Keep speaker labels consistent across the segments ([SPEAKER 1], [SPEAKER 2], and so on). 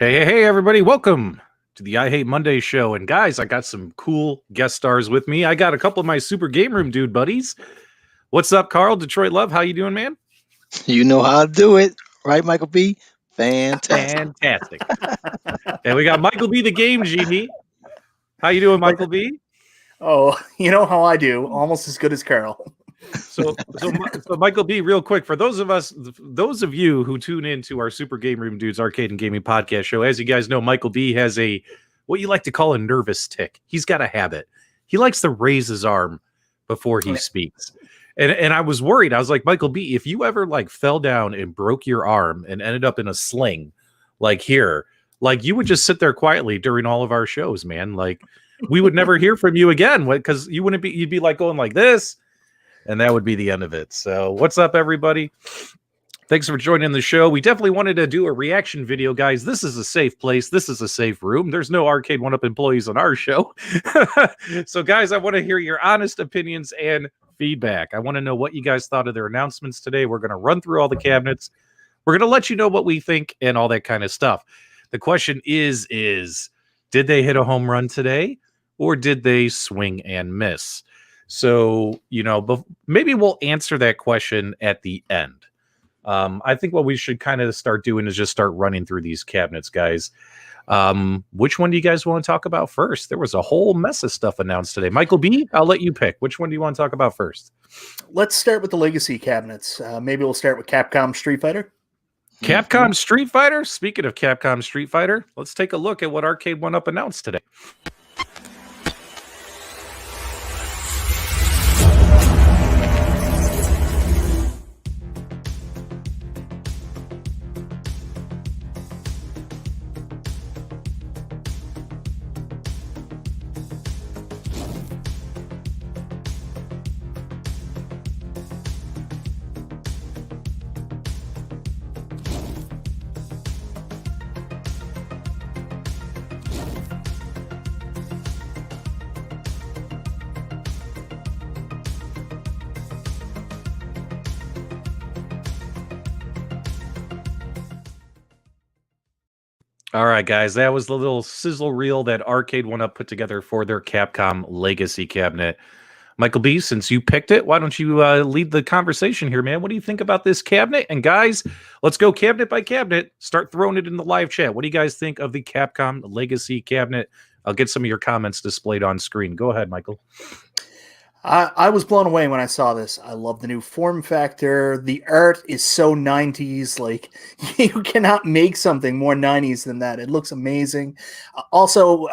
[SPEAKER 1] Hey, everybody. Welcome to the I Hate Monday show. And guys, I got some cool guest stars with me. I got a couple of my super game room dude buddies. What's up, Carl? Detroit Love. How you doing, man?
[SPEAKER 2] You know how to do it, right, Michael B? Fantastic.
[SPEAKER 1] Fantastic. And we got Michael B, the game genie. How you doing, Michael B?
[SPEAKER 3] Oh, you know how I do. Almost as good as Carol.
[SPEAKER 1] So Michael B, real quick, for those of you who tune into our Super Game Room Dudes Arcade and Gaming Podcast show, as you guys know, Michael B has what you like to call a nervous tick. He's got a habit. He likes to raise his arm before he speaks. And I was worried. I was like, Michael B, if you ever fell down and broke your arm and ended up in a sling, here, you would just sit there quietly during all of our shows, man. We would never hear from you again because you'd be going like this. And that would be the end of it. So what's up, everybody? Thanks for joining the show. We definitely wanted to do a reaction video, guys. This is a safe place. This is a safe room. There's no Arcade1Up employees on our show. So, guys, I want to hear your honest opinions and feedback. I want to know what you guys thought of their announcements today. We're going to run through all the cabinets. We're going to let you know what we think and all that kind of stuff. The question is did they hit a home run today or did they swing and miss? So, maybe we'll answer that question at the end. I think what we should kind of start doing is just start running through these cabinets, guys. Which one do you guys want to talk about first? There was a whole mess of stuff announced today. Michael B, I'll let you pick. Which one do you want to talk about first?
[SPEAKER 3] Let's start with the Legacy cabinets. Maybe we'll start with Capcom Street Fighter.
[SPEAKER 1] Capcom Street Fighter? Speaking of Capcom Street Fighter, let's take a look at what Arcade1Up announced today. All right, guys, that was the little sizzle reel that Arcade1Up put together for their Capcom Legacy cabinet. Michael B, since you picked it, why don't you lead the conversation here, man? What do you think about this cabinet? And guys, let's go cabinet by cabinet. Start throwing it in the live chat. What do you guys think of the Capcom Legacy cabinet? I'll get some of your comments displayed on screen. Go ahead, Michael.
[SPEAKER 3] I was blown away when I saw this. I love the new form factor. The art is so 90s. You cannot make something more 90s than that. It looks amazing. Also,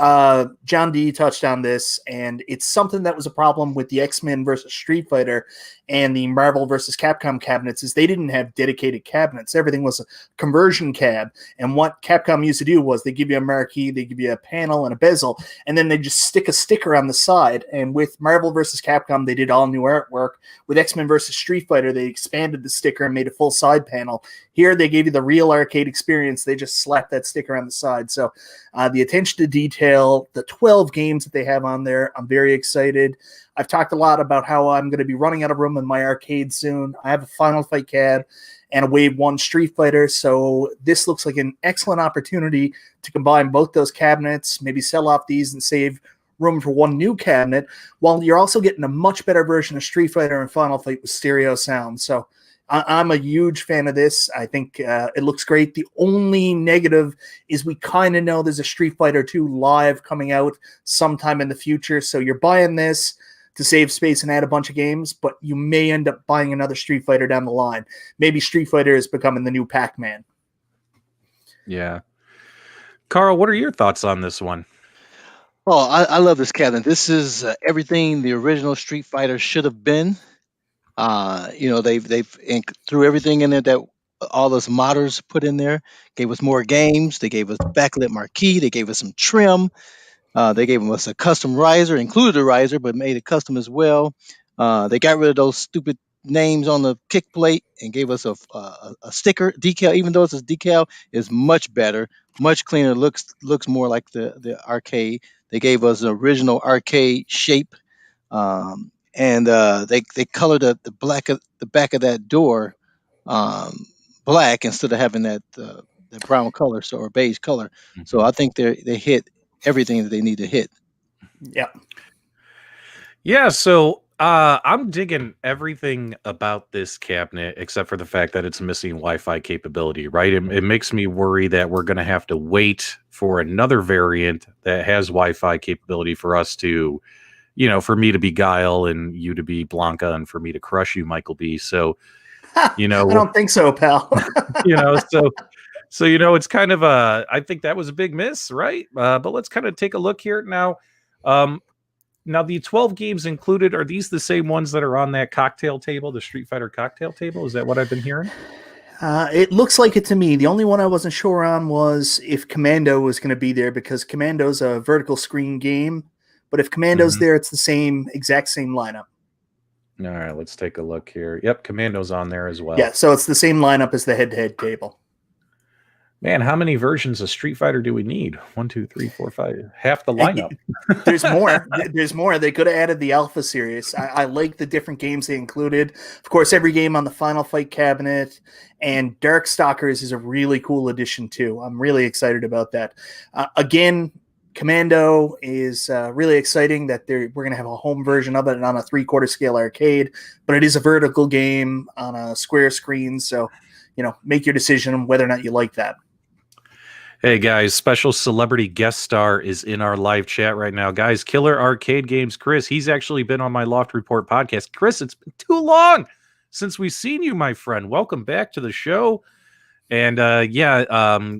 [SPEAKER 3] John D touched on this, and it's something that was a problem with the X-Men versus Street Fighter and the Marvel versus Capcom cabinets is they didn't have dedicated cabinets. Everything was a conversion cab. And what Capcom used to do was they give you a marquee, they give you a panel and a bezel, and then they just stick a sticker on the side. And with Marvel versus Capcom, they did all new artwork. With X-Men versus Street Fighter, they expanded the sticker and made a full side panel. Here, they gave you the real arcade experience. They just slapped that sticker on the side. So the attention to detail, the 12 games that they have on there, I'm very excited. I've talked a lot about how I'm going to be running out of room in my arcade soon. I have a Final Fight cab and a Wave 1 Street Fighter, so this looks like an excellent opportunity to combine both those cabinets, maybe sell off these and save room for one new cabinet, while you're also getting a much better version of Street Fighter and Final Fight with stereo sound. So I'm a huge fan of this. I think it looks great. The only negative is we kind of know there's a Street Fighter 2 live coming out sometime in the future, so you're buying this to save space and add a bunch of games, but you may end up buying another Street Fighter down the line. Maybe Street Fighter is becoming the new Pac-Man.
[SPEAKER 1] Yeah. Carl, what are your thoughts on this one?
[SPEAKER 2] Oh, I love this cabinet. This is everything the original Street Fighter should have been. They've threw everything in there that all those modders put in there. Gave us more games. They gave us backlit marquee. They gave us some trim. They gave us a custom riser, included a riser, but made it custom as well. They got rid of those stupid names on the kick plate and gave us a sticker decal. Even though it's a decal, is much better, much cleaner. Looks more like the arcade. They gave us an original arcade shape, and they colored the back of that door black instead of having that brown color, or beige color. So
[SPEAKER 1] Mhm.
[SPEAKER 2] I think they hit everything that they need to hit.
[SPEAKER 3] Yeah.
[SPEAKER 1] Yeah, so I'm digging everything about this cabinet except for the fact that it's missing Wi-Fi capability, right? It makes me worry that we're going to have to wait for another variant that has Wi-Fi capability for us to, for me to be Guile and you to be Blanca and for me to crush you, Michael B. So,
[SPEAKER 3] I don't think so, pal.
[SPEAKER 1] you know, so it's kind of I think that was a big miss, right? But let's kind of take a look here now. Now, the 12 games included, are these the same ones that are on that cocktail table, the Street Fighter cocktail table? Is that what I've been hearing?
[SPEAKER 3] It looks like it to me. The only one I wasn't sure on was if Commando was going to be there, because Commando's a vertical screen game. But if Commando's there, it's the exact same lineup.
[SPEAKER 1] All right, let's take a look here. Yep, Commando's on there as well.
[SPEAKER 3] Yeah, so it's the same lineup as the head-to-head table.
[SPEAKER 1] Man, how many versions of Street Fighter do we need? 1, 2, 3, 4, 5. Half the lineup.
[SPEAKER 3] There's more. There's more. They could have added the Alpha series. I like the different games they included. Of course, every game on the Final Fight cabinet, and Darkstalkers is a really cool addition too. I'm really excited about that. Again, Commando is really exciting that we're going to have a home version of it on a 3/4 scale arcade, but it is a vertical game on a square screen. So, make your decision on whether or not you like that.
[SPEAKER 1] Hey guys, special celebrity guest star is in our live chat right now. Guys, Killer Arcade Games Chris, he's actually been on my Loft Report podcast. Chris, it's been too long since we've seen you, my friend. Welcome back to the show. And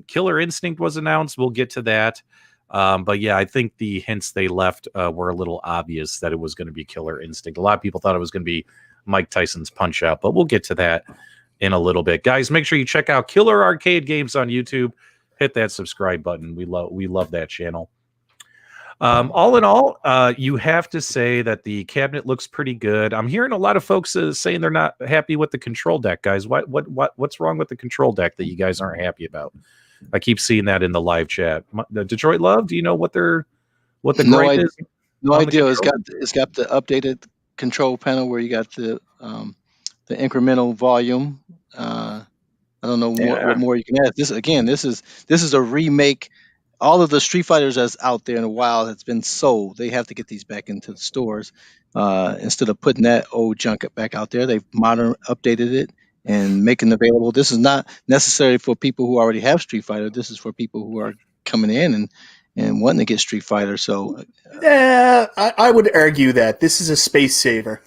[SPEAKER 1] Killer Instinct was announced. We'll get to that. But yeah, I think the hints they left were a little obvious that it was going to be Killer Instinct. A lot of people thought it was going to be Mike Tyson's Punch Out, but we'll get to that in a little bit. Guys, make sure you check out Killer Arcade Games on YouTube. Hit that subscribe button. We love that channel. All in all, you have to say that the cabinet looks pretty good. I'm hearing a lot of folks saying they're not happy with the control deck, guys. What's wrong with the control deck that you guys aren't happy about? I keep seeing that in the live chat. Detroit Love, do you know what the gripe is?
[SPEAKER 2] No idea. It's got the updated control panel where you got the incremental volume. I don't know what more you can add. This is a remake. All of the Street Fighters that's out there in the wild has been sold. They have to get these back into the stores instead of putting that old junk back out there. They've updated it and making it available. This is not necessarily for people who already have Street Fighter. This is for people who are coming in and wanting to get Street Fighter. So,
[SPEAKER 3] I would argue that this is a space saver.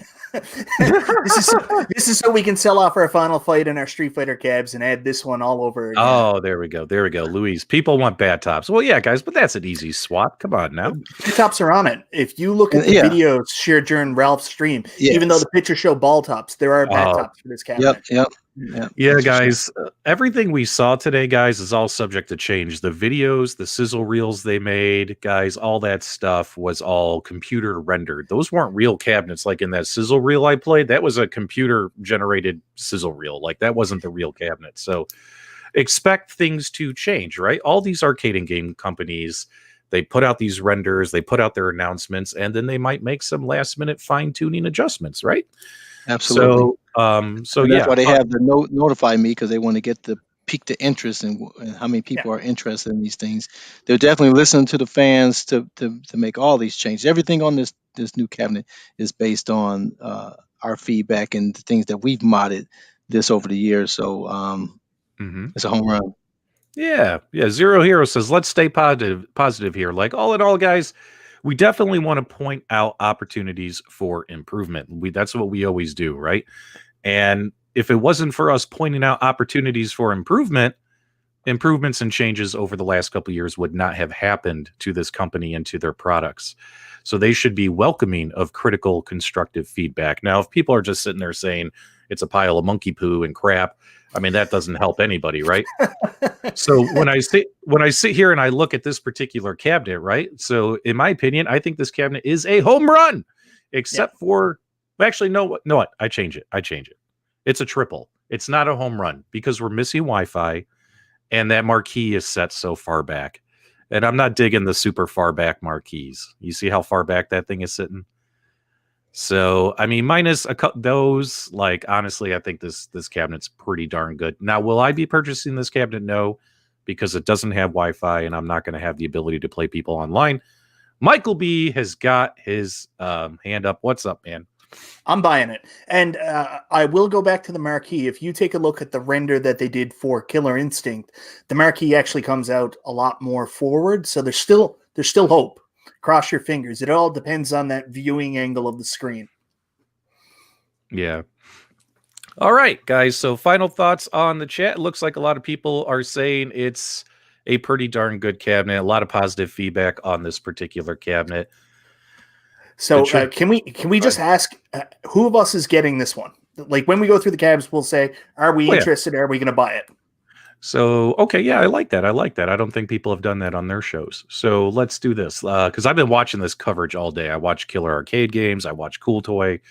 [SPEAKER 3] This is so we can sell off our Final Fight and our Street Fighter cabs and add this one all over again.
[SPEAKER 1] Oh, there we go, Louise. People want bad tops. Well, yeah, guys, but that's an easy swap. Come on now.
[SPEAKER 3] Bad tops are on it. If you look at the videos shared during Ralph's stream, even though the pictures show ball tops, there are bad tops for this cabinet.
[SPEAKER 2] Yep.
[SPEAKER 1] Yeah, guys, everything we saw today, guys, is all subject to change. The videos, the sizzle reels they made, guys, all that stuff was all computer rendered. Those weren't real cabinets like in that sizzle reel I played. That was a computer generated sizzle reel. Like that wasn't the real cabinet. So expect things to change, right? All these arcade and game companies, they put out these renders, they put out their announcements, and then they might make some last minute fine tuning adjustments, right?
[SPEAKER 2] Absolutely.
[SPEAKER 1] So
[SPEAKER 2] that's why they have the notify me, because they want to get the pique the interest and how many people are interested in these things. They're definitely listening to the fans to make all these changes. Everything on this new cabinet is based on our feedback and the things that we've modded this over the years. So it's a home run.
[SPEAKER 1] Yeah. Zero Hero says, let's stay positive here. Like all in all, guys, we definitely want to point out opportunities for improvement. That's what we always do, right? And if it wasn't for us pointing out opportunities for improvements and changes over the last couple of years would not have happened to this company and to their products. So they should be welcoming of critical, constructive feedback. Now, if people are just sitting there saying it's a pile of monkey poo and crap, I mean, that doesn't help anybody, right? So when I sit here and I look at this particular cabinet, right? So in my opinion, I think this cabinet is a home run, except for, actually, no, what? I change it. It's a triple. It's not a home run because we're missing Wi-Fi and that marquee is set so far back. And I'm not digging the super far back marquees. You see how far back that thing is sitting? So, I mean, minus those, like, honestly, I think this cabinet's pretty darn good. Now, will I be purchasing this cabinet? No. because it doesn't have Wi-Fi, and I'm not going to have the ability to play people online. Michael B has got his hand up. What's up, man?
[SPEAKER 3] I'm buying it. And I will go back to the marquee. If you take a look at the render that they did for Killer Instinct, the marquee actually comes out a lot more forward. So there's still hope. Cross your fingers. It all depends on that viewing angle of the screen.
[SPEAKER 1] Yeah. All right, guys. So final thoughts on the chat. It looks like a lot of people are saying it's a pretty darn good cabinet. A lot of positive feedback on this particular cabinet.
[SPEAKER 3] So can we just ask who of us is getting this one? Like when we go through the cabs, we'll say, are we interested? Yeah. Are we going to buy it?
[SPEAKER 1] So, okay. Yeah, I like that. I don't think people have done that on their shows. So let's do this. Cause I've been watching this coverage all day. I watch Killer Arcade Games. I watch Cool Toy.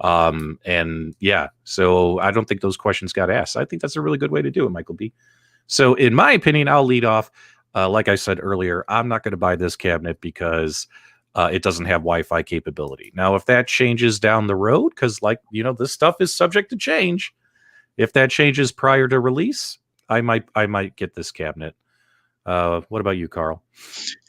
[SPEAKER 1] And yeah, so I don't think those questions got asked. I think that's a really good way to do it, Michael B. So in my opinion, I'll lead off. Like I said earlier, I'm not going to buy this cabinet because it doesn't have Wi-Fi capability. Now, if that changes down the road, because this stuff is subject to change. If that changes prior to release, I might get this cabinet. What about you, Carl?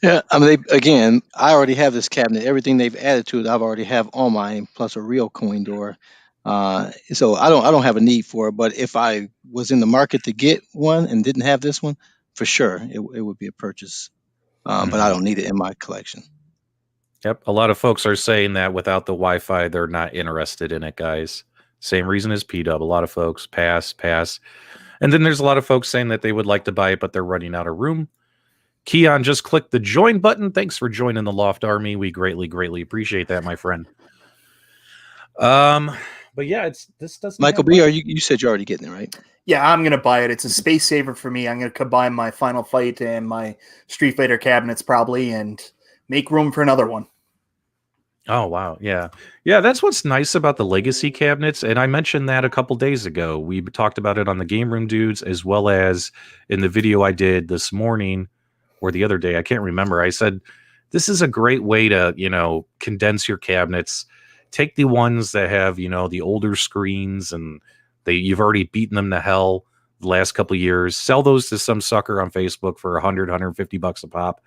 [SPEAKER 2] Yeah, I mean, I already have this cabinet. Everything they've added to it, I've already have on mine, plus a real coin door. So I don't have a need for it. But if I was in the market to get one and didn't have this one, for sure it would be a purchase. But I don't need it in my collection.
[SPEAKER 1] Yep, a lot of folks are saying that without the Wi-Fi, they're not interested in it, guys. Same reason as P-Dub. A lot of folks pass. And then there's a lot of folks saying that they would like to buy it, but they're running out of room. Keon, just click the join button. Thanks for joining the Loft Army. We greatly appreciate that, my friend. But yeah, this doesn't.
[SPEAKER 2] Michael B, you said you're already getting it, right?
[SPEAKER 3] Yeah, I'm gonna buy it. It's a space saver for me. I'm gonna combine my Final Fight and my Street Fighter cabinets probably, and make room for another one.
[SPEAKER 1] Oh, wow. Yeah. That's what's nice about the Legacy cabinets. And I mentioned that a couple days ago. We talked about it on the Game Room Dudes, as well as in the video I did this morning or the other day. I can't remember. I said, this is a great way to, condense your cabinets. Take the ones that have, the older screens and you've already beaten them to hell the last couple of years. Sell those to some sucker on Facebook for $100, $150 a pop.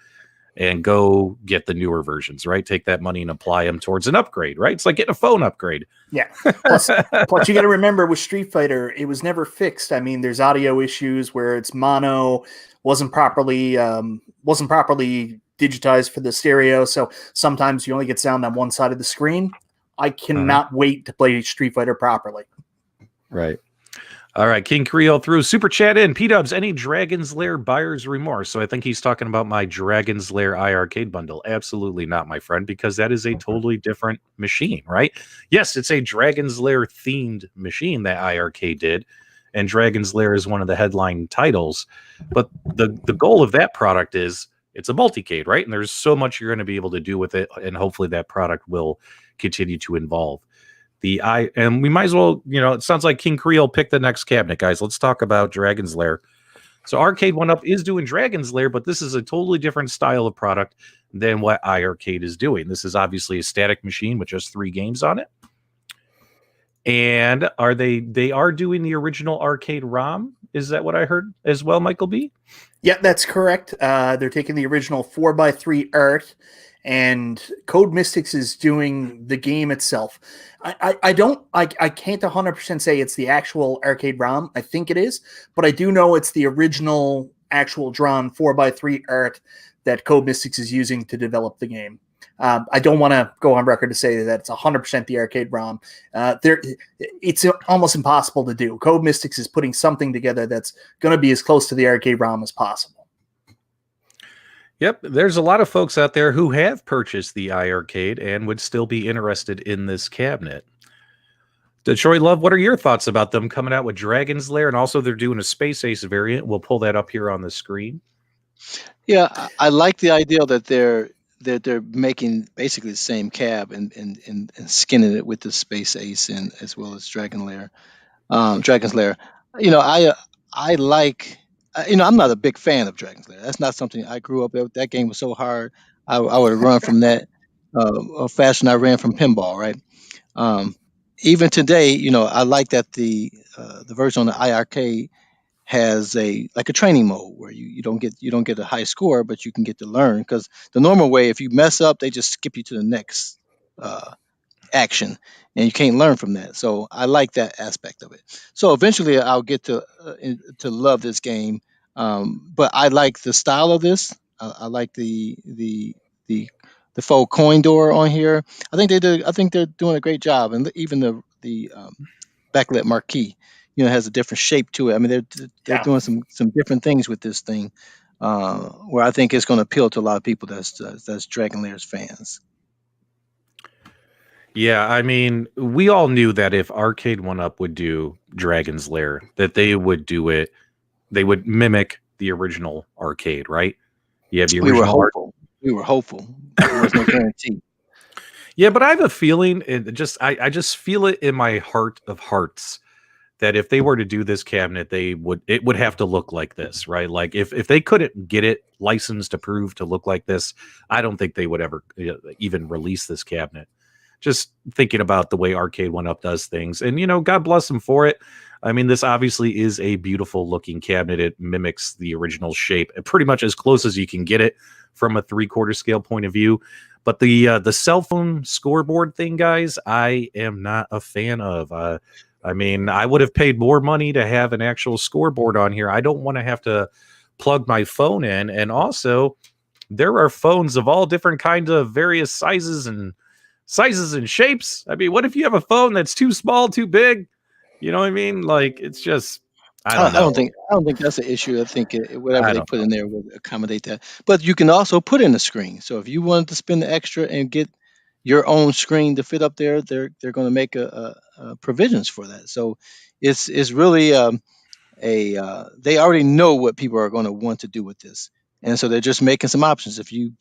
[SPEAKER 1] And go get the newer versions, right? Take that money and apply them towards an upgrade, right? It's like getting a phone upgrade.
[SPEAKER 3] Yeah. Plus you got to remember with Street Fighter, it was never fixed. I mean, there's audio issues where it's mono, wasn't properly digitized for the stereo. So sometimes you only get sound on one side of the screen. I cannot wait to play Street Fighter properly.
[SPEAKER 1] Right. All right, King Creole threw super chat in. P-Dubs, any Dragon's Lair buyer's remorse? So I think he's talking about my Dragon's Lair iArcade bundle. Absolutely not, my friend, because that is a totally different machine, right? Yes, it's a Dragon's Lair themed machine that iArcade did, and Dragon's Lair is one of the headline titles. But the goal of that product is it's a multicade, right? And there's so much you're going to be able to do with it, and hopefully that product will continue to evolve. And we might as well, it sounds like King Creole picked the next cabinet, guys. Let's talk about Dragon's Lair. So Arcade1Up is doing Dragon's Lair, but this is a totally different style of product than what iArcade is doing. This is obviously a static machine with just 3 games on it. And they are doing the original arcade ROM. Is that what I heard as well, Michael B?
[SPEAKER 3] Yeah, that's correct. They're taking the original 4x3 art, and Code Mystics is doing the game itself. I can't 100% say it's the actual arcade ROM. I think it is, but I do know it's the original actual drawn 4x3 art that Code Mystics is using to develop the game. I don't want to go on record to say that it's 100% the arcade ROM. It's almost impossible to do. Code Mystics is putting something together that's going to be as close to the arcade ROM as possible.
[SPEAKER 1] Yep, there's a lot of folks out there who have purchased the iArcade and would still be interested in this cabinet. Detroit Love, what are your thoughts about them coming out with Dragon's Lair? And also they're doing a Space Ace variant. We'll pull that up here on the screen.
[SPEAKER 2] Yeah, I like the idea that they're making basically the same cab and skinning it with the Space Ace and as well as Dragon's Lair. I like. I'm not a big fan of Dragon's Lair. That's not something I grew up with. That game was so hard. I would have run from that faster than I ran from pinball, right? Even today, I like that the version on the iArcade has a training mode where you don't get a high score, but you can get to learn. Because the normal way, if you mess up, they just skip you to the next action, and you can't learn from that. So I like that aspect of it. So eventually I'll get to love this game. But I like the style of this. I like the the faux coin door on here. I think they're doing a great job, and even the backlit marquee, has a different shape to it. I mean, they're
[SPEAKER 3] Yeah.
[SPEAKER 2] doing some different things with this thing, where I think it's going to appeal to a lot of people that's Dragon Lairs fans.
[SPEAKER 1] Yeah, I mean, we all knew that if Arcade1Up would do Dragon's Lair, that they would do it. They would mimic the original arcade, right? You have the
[SPEAKER 2] We were
[SPEAKER 1] original
[SPEAKER 2] hopeful. We were hopeful. There was no guarantee.
[SPEAKER 1] Yeah, but I have a feeling, I just feel it in my heart of hearts that if they were to do this cabinet, it would have to look like this, right? Like if they couldn't get it licensed approved to look like this, I don't think they would ever even release this cabinet. Just thinking about the way Arcade1Up does things, and God bless them for it. I mean, this obviously is a beautiful looking cabinet. It mimics the original shape, pretty much as close as you can get it from a 3/4 scale point of view. But the cell phone scoreboard thing, guys, I am not a fan of. I mean, I would have paid more money to have an actual scoreboard on here. I don't want to have to plug my phone in, and also there are phones of all different kinds of various sizes and shapes. I mean, what if you have a phone that's too small, too big? You know what I mean? Like, it's just, I don't know.
[SPEAKER 2] I don't think that's an issue. I think whatever
[SPEAKER 1] I
[SPEAKER 2] they
[SPEAKER 1] don't
[SPEAKER 2] put in there would accommodate that. But you can also put in a screen. So if you wanted to spend the extra and get your own screen to fit up there, they're going to make a provisions for that. So it's really they already know what people are going to want to do with this, and so they're just making some options. If you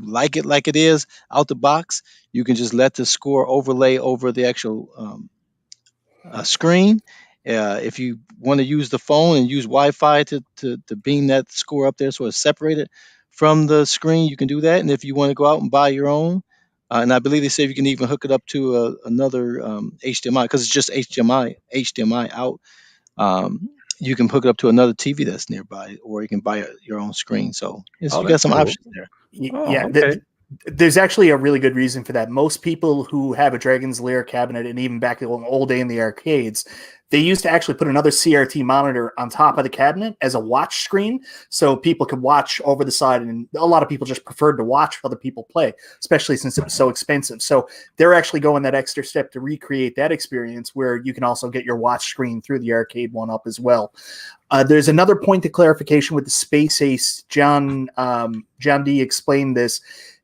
[SPEAKER 2] like it like it is out the box, you can just let the score overlay over the actual screen. If you want to use the phone and use Wi-Fi to beam that score up there so it's separated from the screen, you can do that. And if you want to go out and buy your own, and I believe they say you can even hook it up to another HDMI, because it's just HDMI out. You can hook it up to another TV that's nearby, or you can buy your own screen. So you got
[SPEAKER 1] that's
[SPEAKER 2] some
[SPEAKER 1] cool.
[SPEAKER 2] options there.
[SPEAKER 3] Yeah,
[SPEAKER 1] okay.
[SPEAKER 3] there's actually a really good reason for that. Most people who have a Dragon's Lair cabinet, and even back in the old day in the arcades, they used to actually put another CRT monitor on top of the cabinet as a watch screen, so people could watch over the side. And a lot of people just preferred to watch other people play, especially since it was so expensive. So they're actually going that extra step to recreate that experience, where you can also get your watch screen through the Arcade1Up as well. There's another point of clarification with the Space Ace. John D explained this.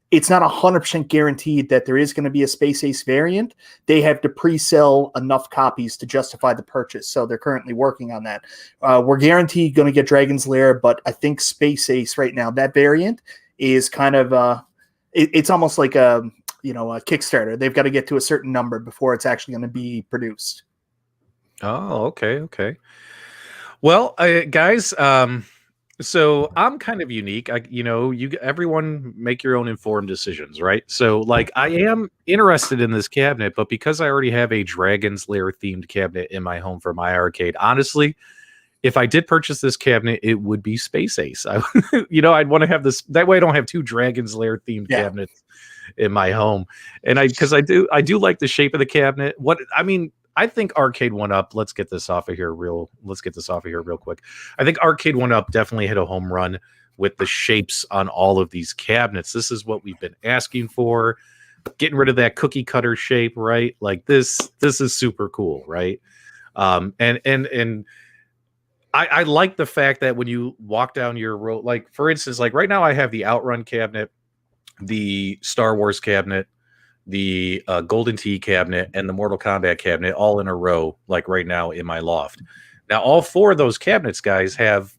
[SPEAKER 3] It's not 100% guaranteed that there is going to be a Space Ace variant. They have to pre-sell enough copies to justify the purchase, so they're currently working on that. We're guaranteed going to get Dragon's Lair, but I think Space Ace right now, that variant is kind of it's almost like a Kickstarter. They've got to get to a certain number before it's actually going to be produced.
[SPEAKER 1] Oh, okay. Well, guys, so I'm kind of unique. Everyone make your own informed decisions, right? So, like, I am interested in this cabinet, but because I already have a Dragon's Lair themed cabinet in my home for my arcade, honestly, if I did purchase this cabinet, it would be Space Ace. I'd want to have this. That way, I don't have two Dragon's Lair themed cabinets in my home. And because I do like the shape of the cabinet. I think Arcade1Up. Let's get this off of here real quick. I think Arcade1Up definitely hit a home run with the shapes on all of these cabinets. This is what we've been asking for. Getting rid of that cookie cutter shape, right? Like this is super cool, right? And I like the fact that when you walk down your row, like for instance, like right now I have the Outrun cabinet, the Star Wars cabinet, the Golden Tee cabinet, and the Mortal Kombat cabinet all in a row, like right now in my loft. Now, all four of those cabinets, guys, have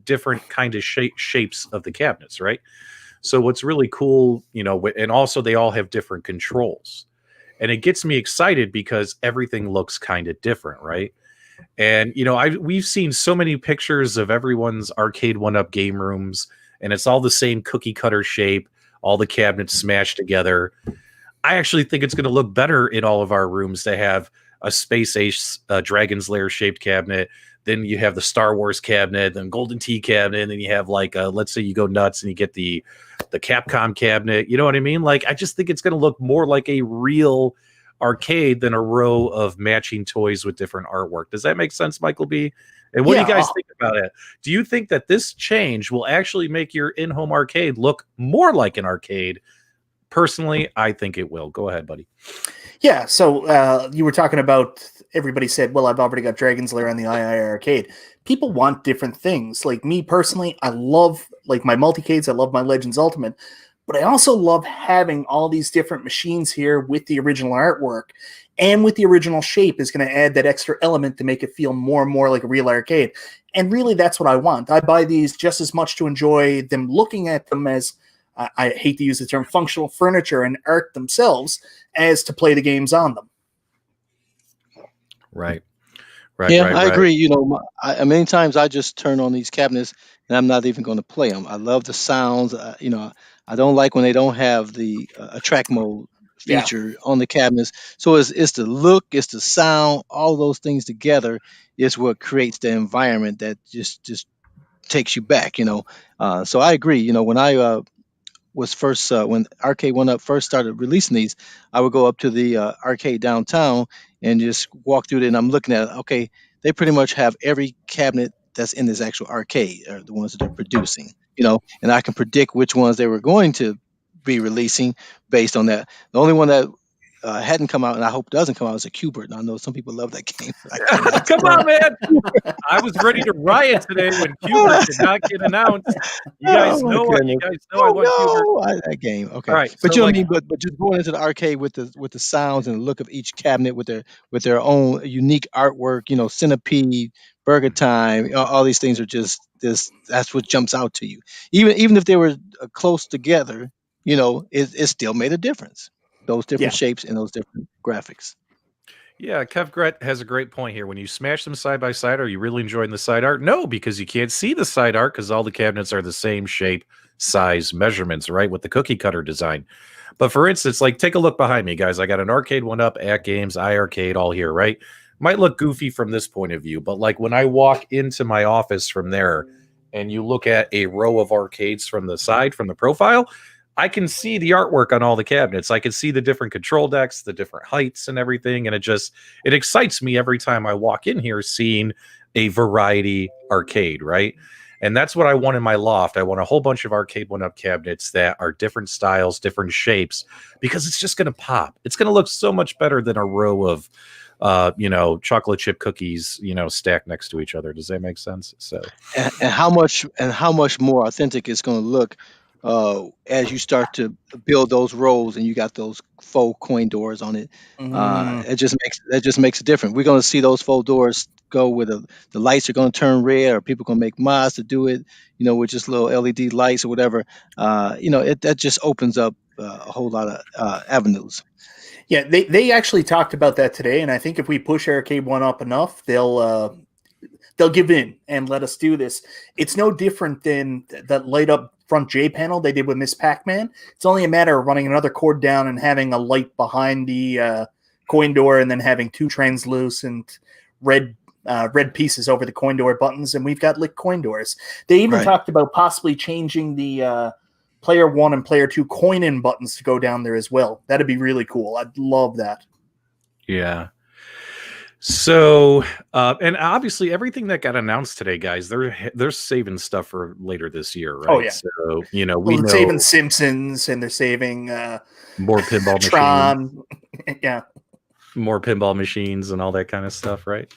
[SPEAKER 1] different kind of shapes of the cabinets, right? So what's really cool, and also they all have different controls. And it gets me excited because everything looks kind of different, right? And, we've seen so many pictures of everyone's Arcade1Up game rooms, and it's all the same cookie cutter shape, all the cabinets smashed together. I actually think it's going to look better in all of our rooms to have a Space Ace Dragon's Lair shaped cabinet then you have the Star Wars cabinet, then Golden Tee cabinet, and then you have like let's say you go nuts and you get the Capcom cabinet. You know what I mean? Like I just think it's going to look more like a real arcade than a row of matching toys with different artwork. Does that make sense, Michael B? And what do you guys think about it? Do you think that this change will actually make your in-home arcade look more like an arcade? Personally, I think it will. Go ahead, buddy.
[SPEAKER 3] Yeah, so you were talking about, everybody said, well, I've already got Dragon's Lair on the II arcade. People want different things. Like me personally, I love like my multicades, I love my Legends Ultimate, but I also love having all these different machines here with the original artwork and with the original shape is going to add that extra element to make it feel more and more like a real arcade. And really, that's what I want. I buy these just as much to enjoy them looking at them as, I hate to use the term functional furniture and art themselves, as to play the games on them.
[SPEAKER 1] Right.
[SPEAKER 2] Yeah, I agree. You know, many times I just turn on these cabinets and I'm not even going to play them. I love the sounds. You know, I don't like when they don't have the attract mode feature on the cabinets. So it's the look, it's the sound, all those things together is what creates the environment that just takes you back. You know, so I agree. You know, when I was first when Arcade1Up first started releasing these, I would go up to the arcade downtown and just walk through there, and I'm looking at, okay, they pretty much have every cabinet that's in this actual arcade, or the ones that they're producing, you know, and I can predict which ones they were going to be releasing based on that. The only one that hadn't come out, and I hope doesn't come out, is a Cubert. And I know some people love that game.
[SPEAKER 1] Come on, man! I was ready to riot today when Cubert did not get announced. You guys know I want Cubert.
[SPEAKER 2] That game. Okay,
[SPEAKER 1] all right,
[SPEAKER 2] but
[SPEAKER 1] so
[SPEAKER 2] you know what I mean. But just going into the arcade with the sounds and the look of each cabinet with their own unique artwork. You know, Centipede, Burger Time, all these things are just this. That's what jumps out to you. Even if they were close together, you know, it still made a difference. Those different shapes and those different graphics.
[SPEAKER 1] Yeah, Kev Gret has a great point here. When you smash them side by side, are you really enjoying the side art? No, because you can't see the side art because all the cabinets are the same shape, size, measurements, right, with the cookie cutter design. But for instance, like take a look behind me, guys. I got an Arcade1Up, At Games, iArcade, all here, right? Might look goofy from this point of view, but like when I walk into my office from there and you look at a row of arcades from the side, from the profile, I can see the artwork on all the cabinets. I can see the different control decks, the different heights and everything. And it excites me every time I walk in here seeing a variety arcade, right? And that's what I want in my loft. I want a whole bunch of Arcade1Up cabinets that are different styles, different shapes, because it's just going to pop. It's going to look so much better than a row of, chocolate chip cookies, stacked next to each other. Does that make sense? So,
[SPEAKER 2] and how much more authentic it's going to look as you start to build those rows and you got those faux coin doors on it. It just makes it different. We're going to see those faux doors go with the lights are going to turn red, or people going to make mods to do it, with just little LED lights or whatever. That just opens up a whole lot of avenues.
[SPEAKER 3] Yeah, they actually talked about that today, and I think if we push Arcade1Up enough, they'll give in and let us do this. It's no different than that light up front J panel they did with Miss Pac-Man. It's only a matter of running another cord down and having a light behind the coin door, and then having two translucent red pieces over the coin door buttons, and we've got lit coin doors. They even talked about possibly changing the player 1 and player 2 coin in buttons to go down there as well. That'd be really cool. I'd love that.
[SPEAKER 1] Yeah. So, and obviously everything that got announced today, guys, they're saving stuff for later this year, right?
[SPEAKER 3] Oh, yeah.
[SPEAKER 1] So,
[SPEAKER 3] we know saving Simpsons, and they're saving
[SPEAKER 1] more pinball
[SPEAKER 3] Tron.
[SPEAKER 1] machines.
[SPEAKER 3] Yeah.
[SPEAKER 1] More pinball machines and all that kind of stuff, right?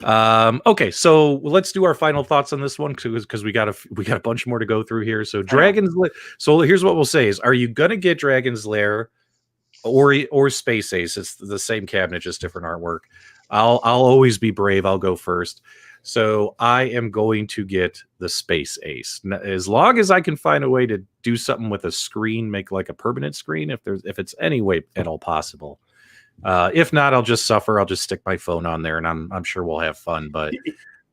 [SPEAKER 1] Okay, so let's do our final thoughts on this one, because we got a bunch more to go through here. So so here's what we'll say is, are you gonna get Dragon's Lair or Space Ace? It's the same cabinet, just different artwork. I'll always be brave. I'll go first. So I am going to get the Space Ace, as long as I can find a way to do something with a screen, make like a permanent screen, if it's any way at all possible. If not, I'll just suffer. I'll just stick my phone on there, and I'm sure we'll have fun. But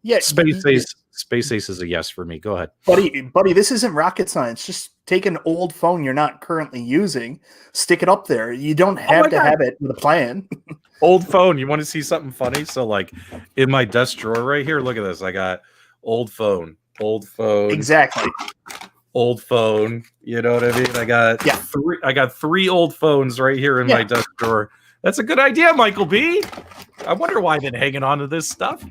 [SPEAKER 1] yeah, Space Ace is a yes for me. Go ahead,
[SPEAKER 3] buddy. This isn't rocket science. Just take an old phone you're not currently using, stick it up there. You don't have to have it with a plan.
[SPEAKER 1] Old phone. You want to see something funny? So, like, in my desk drawer right here, look at this. I got old phone,
[SPEAKER 3] Exactly.
[SPEAKER 1] old phone. You know what I mean? I got three. I got 3 old phones right here in my desk drawer. That's a good idea, Michael B. I wonder why I've been hanging on to this stuff.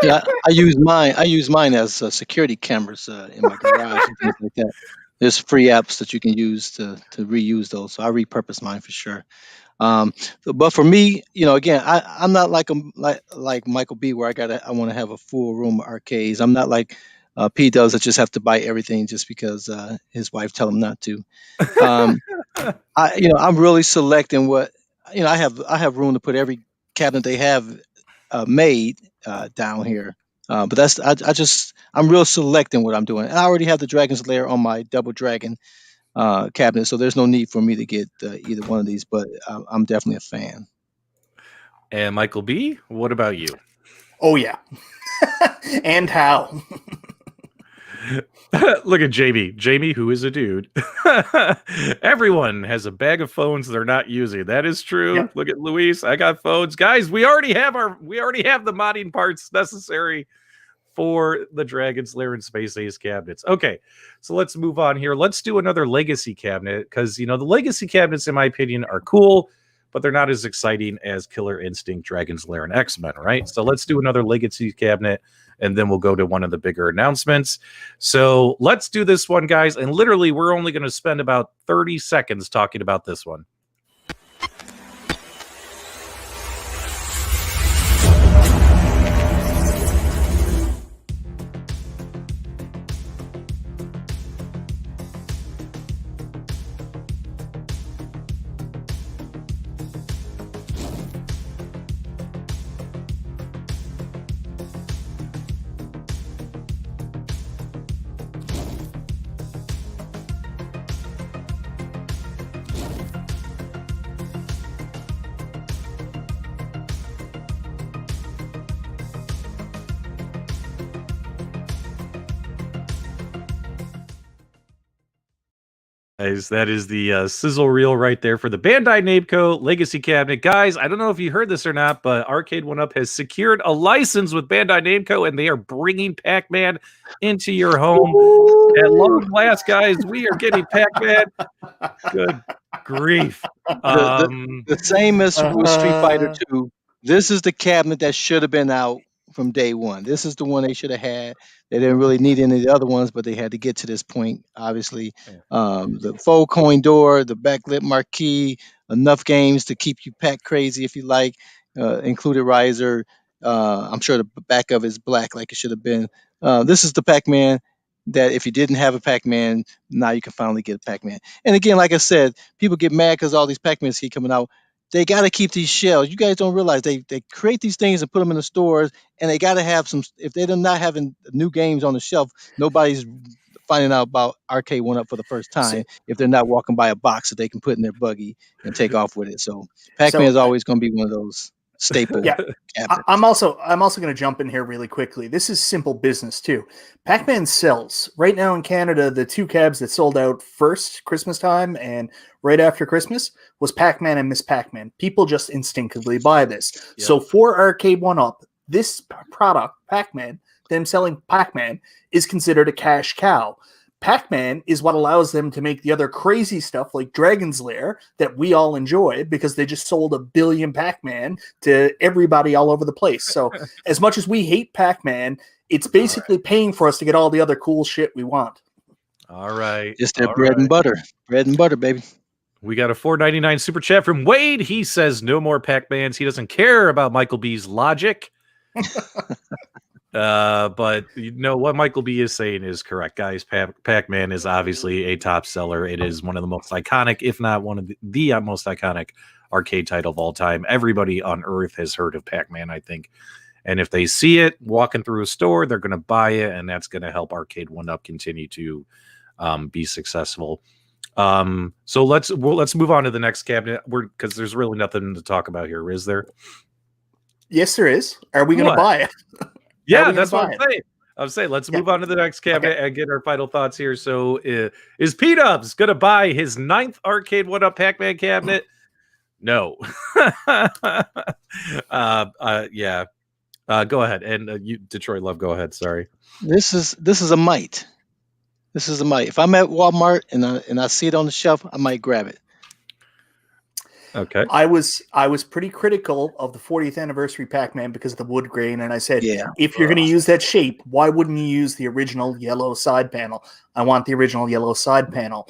[SPEAKER 2] Yeah, I use mine as security cameras in my garage and things like that. There's free apps that you can use to reuse those. So I repurpose mine for sure. But for me, again, I'm not like Michael B, where I want to have a full room of arcades. I'm not like P does that just have to buy everything just because his wife tell him not to. Um, I'm really selecting what I have room to put every cabinet they have made down here. But I'm real selecting what I'm doing. And I already have the Dragon's Lair on my Double Dragon cabinet, so there's no need for me to get either one of these. But I'm definitely a fan.
[SPEAKER 1] And Michael B, what about you?
[SPEAKER 3] Oh yeah, and how?
[SPEAKER 1] Look at Jamie, who is a dude. Everyone has a bag of phones they're not using. That is true. Yep. Look at Luis. I got phones. Guys, we already have the modding parts necessary for the Dragon's Lair and Space Ace cabinets. Okay, so let's move on here. Let's do another Legacy cabinet, because the Legacy cabinets, in my opinion, are cool, but they're not as exciting as Killer Instinct, Dragon's Lair, and X-Men, right? So let's do another Legacy cabinet, and then we'll go to one of the bigger announcements. So let's do this one, guys. And literally, we're only going to spend about 30 seconds talking about this one. That is the sizzle reel right there for the Bandai Namco Legacy cabinet. Guys, I don't know if you heard this or not, but Arcade1Up has secured a license with Bandai Namco, and they are bringing Pac-Man into your home. At long last, guys, we are getting Pac-Man. Good grief.
[SPEAKER 2] The same as with Street Fighter 2. This is the cabinet that should have been out from day one. This is the one they should have had. They didn't really need any of the other ones, but they had to get to this point, obviously. The faux coin door, the backlit marquee, enough games to keep you pack crazy if you like, included riser. I'm sure the back of it is black like it should have been. This is the Pac-Man that if you didn't have a Pac-Man, now you can finally get a Pac-Man. And again, like I said, people get mad because all these Pac-Mans keep coming out. They got to keep these shells. You guys don't realize they create these things and put them in the stores, and they got to have some. If they're not having new games on the shelf, nobody's finding out about Arcade1Up for the first time if they're not walking by a box that they can put in their buggy and take off with it. So Pac-Man is always going to be one of those staple.
[SPEAKER 3] Yeah, I'm also going to jump in here really quickly. This is simple business too. Pac-Man sells right now in Canada. The 2 cabs that sold out first Christmas time and right after Christmas was Pac-Man and Miss Pac-Man. People just instinctively buy this. Yep. So for Arcade1Up, this product, Pac-Man, them selling Pac-Man, is considered a cash cow. Pac-Man is what allows them to make the other crazy stuff like Dragon's Lair that we all enjoy, because they just sold 1 billion Pac-Man to everybody all over the place. So as much as we hate Pac-Man, it's basically paying for us to get all the other cool shit we want.
[SPEAKER 1] All right.
[SPEAKER 2] It's their bread and butter. Bread and butter, baby.
[SPEAKER 1] We got a $4.99 super chat from Wade. He says no more Pac-Mans. He doesn't care about Michael B's logic. But what Michael B is saying is correct, guys. Pac-Man is obviously a top seller. It is one of the most iconic, if not one of the most iconic arcade title of all time. Everybody on Earth has heard of Pac-Man, I think. And if they see it walking through a store, they're going to buy it, and that's going to help Arcade1Up continue to be successful. So let's move on to the next cabinet, because there's really nothing to talk about here, is there?
[SPEAKER 3] Yes, there is. Are we going to buy it?
[SPEAKER 1] Yeah, that's what I'm saying. Let's move on to the next cabinet and get our final thoughts here. So is P-Dubs going to buy his 9th Arcade1Up Pac-Man cabinet? No. Yeah. Go ahead. And you, Detroit Love, go ahead. Sorry.
[SPEAKER 2] This is a might. This is a might. If I'm at Walmart and I see it on the shelf, I might grab it.
[SPEAKER 1] Okay.
[SPEAKER 3] I was pretty critical of the 40th anniversary Pac-Man because of the wood grain, and I said,
[SPEAKER 2] Yeah.
[SPEAKER 3] if you're going to use that shape, why wouldn't you use the original yellow side panel? I want the original yellow side panel.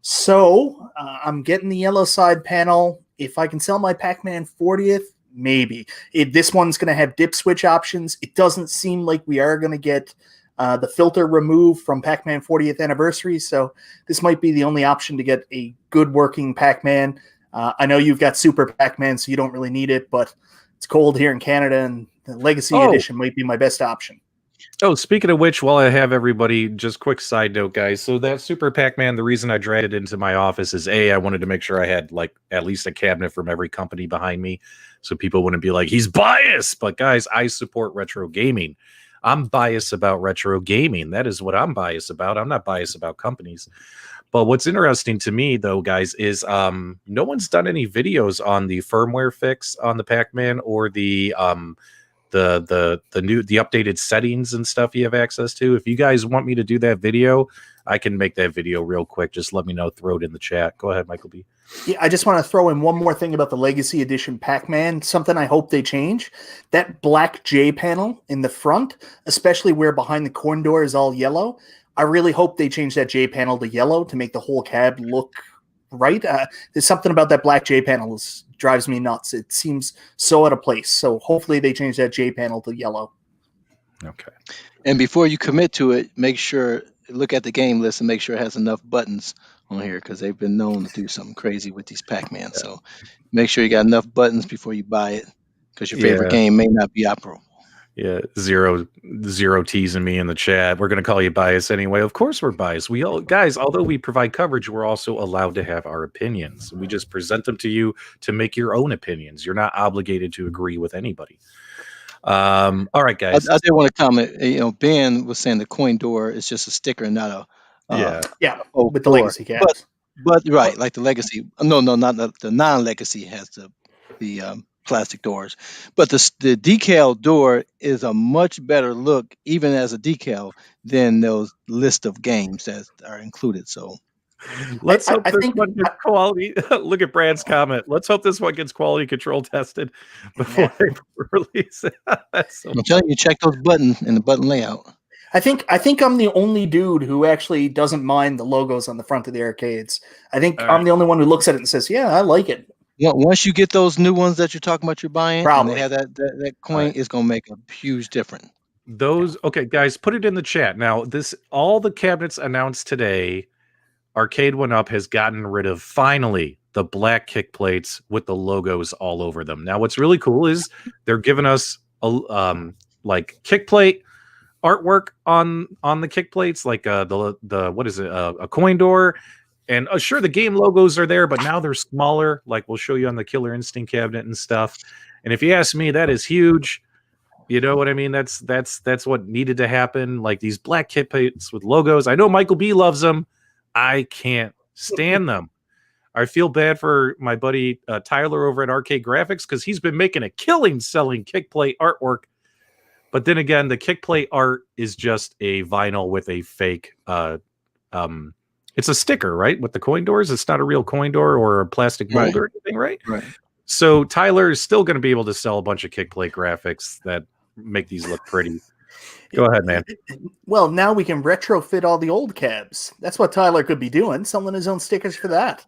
[SPEAKER 3] So I'm getting the yellow side panel. If I can sell my Pac-Man 40th, maybe. This one's going to have dip switch options. It doesn't seem like we are going to get the filter removed from Pac-Man 40th anniversary, so this might be the only option to get a good working Pac-Man. I know you've got Super Pac-Man, so you don't really need it, but it's cold here in Canada, and the Legacy Edition might be my best option.
[SPEAKER 1] Oh, speaking of which, while I have everybody, just quick side note, guys. So that Super Pac-Man, the reason I dragged it into my office is I wanted to make sure I had like at least a cabinet from every company behind me, so people wouldn't be like, he's biased. But guys, I support retro gaming. I'm biased about retro gaming. That is what I'm biased about. I'm not biased about companies. But what's interesting to me, though, guys, is no one's done any videos on the firmware fix on the Pac-Man or the updated settings and stuff you have access to. If you guys want me to do that video, I can make that video real quick. Just let me know. Throw it in the chat. Go ahead, Michael B.
[SPEAKER 3] Yeah, I just want to throw in one more thing about the Legacy Edition Pac-Man, something I hope they change. That black J panel in the front, especially where behind the corn door is all yellow, I really hope they change that J panel to yellow to make the whole cab look right. There's something about that black J panel that drives me nuts. It seems so out of place. So hopefully they change that J panel to yellow.
[SPEAKER 1] Okay.
[SPEAKER 2] And before you commit to it, make sure look at the game list and make sure it has enough buttons on here, because they've been known to do something crazy with these Pac-Man. Yeah. So make sure you got enough buttons before you buy it, because your favorite game may not be operable.
[SPEAKER 1] Yeah, zero teasing me in the chat. We're going to call you biased anyway. Of course we're biased. We all, guys, although we provide coverage, we're also allowed to have our opinions. We just present them to you to make your own opinions. You're not obligated to agree with anybody. All right, guys.
[SPEAKER 2] I did want to comment. You know, Ben was saying the coin door is just a sticker, not a
[SPEAKER 3] with the Legacy cabs.
[SPEAKER 2] But right, like the Legacy. No, not the non-Legacy has the plastic doors, but the decal door is a much better look, even as a decal, than those list of games that are included. So
[SPEAKER 1] let's hope this one gets quality. Look at Brad's comment. Let's hope this one gets quality control tested before they release it.
[SPEAKER 2] I'm telling you, check those buttons in the button layout.
[SPEAKER 3] I think I'm the only dude who actually doesn't mind the logos on the front of the arcades. I think I'm the only one who looks at it and says, "Yeah, I like it."
[SPEAKER 2] Once you get those new ones that you're talking about, you're buying,
[SPEAKER 3] probably.
[SPEAKER 2] And they have that coin, it's going to make a huge difference.
[SPEAKER 1] Okay, guys, put it in the chat. Now, all the cabinets announced today, Arcade1Up has gotten rid of, finally, the black kick plates with the logos all over them. Now, what's really cool is they're giving us like kick plate artwork on the kick plates, like the what is it, a coin door. And sure, the game logos are there, but now they're smaller. Like we'll show you on the Killer Instinct cabinet and stuff. And if you ask me, that is huge. You know what I mean? That's what needed to happen. Like these black kit plates with logos. I know Michael B loves them. I can't stand them. I feel bad for my buddy Tyler over at Arcade Graphics, because he's been making a killing selling kick plate artwork. But then again, the kick plate art is just a vinyl with a fake it's a sticker, right? With the coin doors. It's not a real coin door or a plastic mold or anything, right?
[SPEAKER 2] Right.
[SPEAKER 1] So Tyler is still going to be able to sell a bunch of kick plate graphics that make these look pretty. Go ahead, man.
[SPEAKER 3] Well, now we can retrofit all the old cabs. That's what Tyler could be doing, selling his own stickers for that.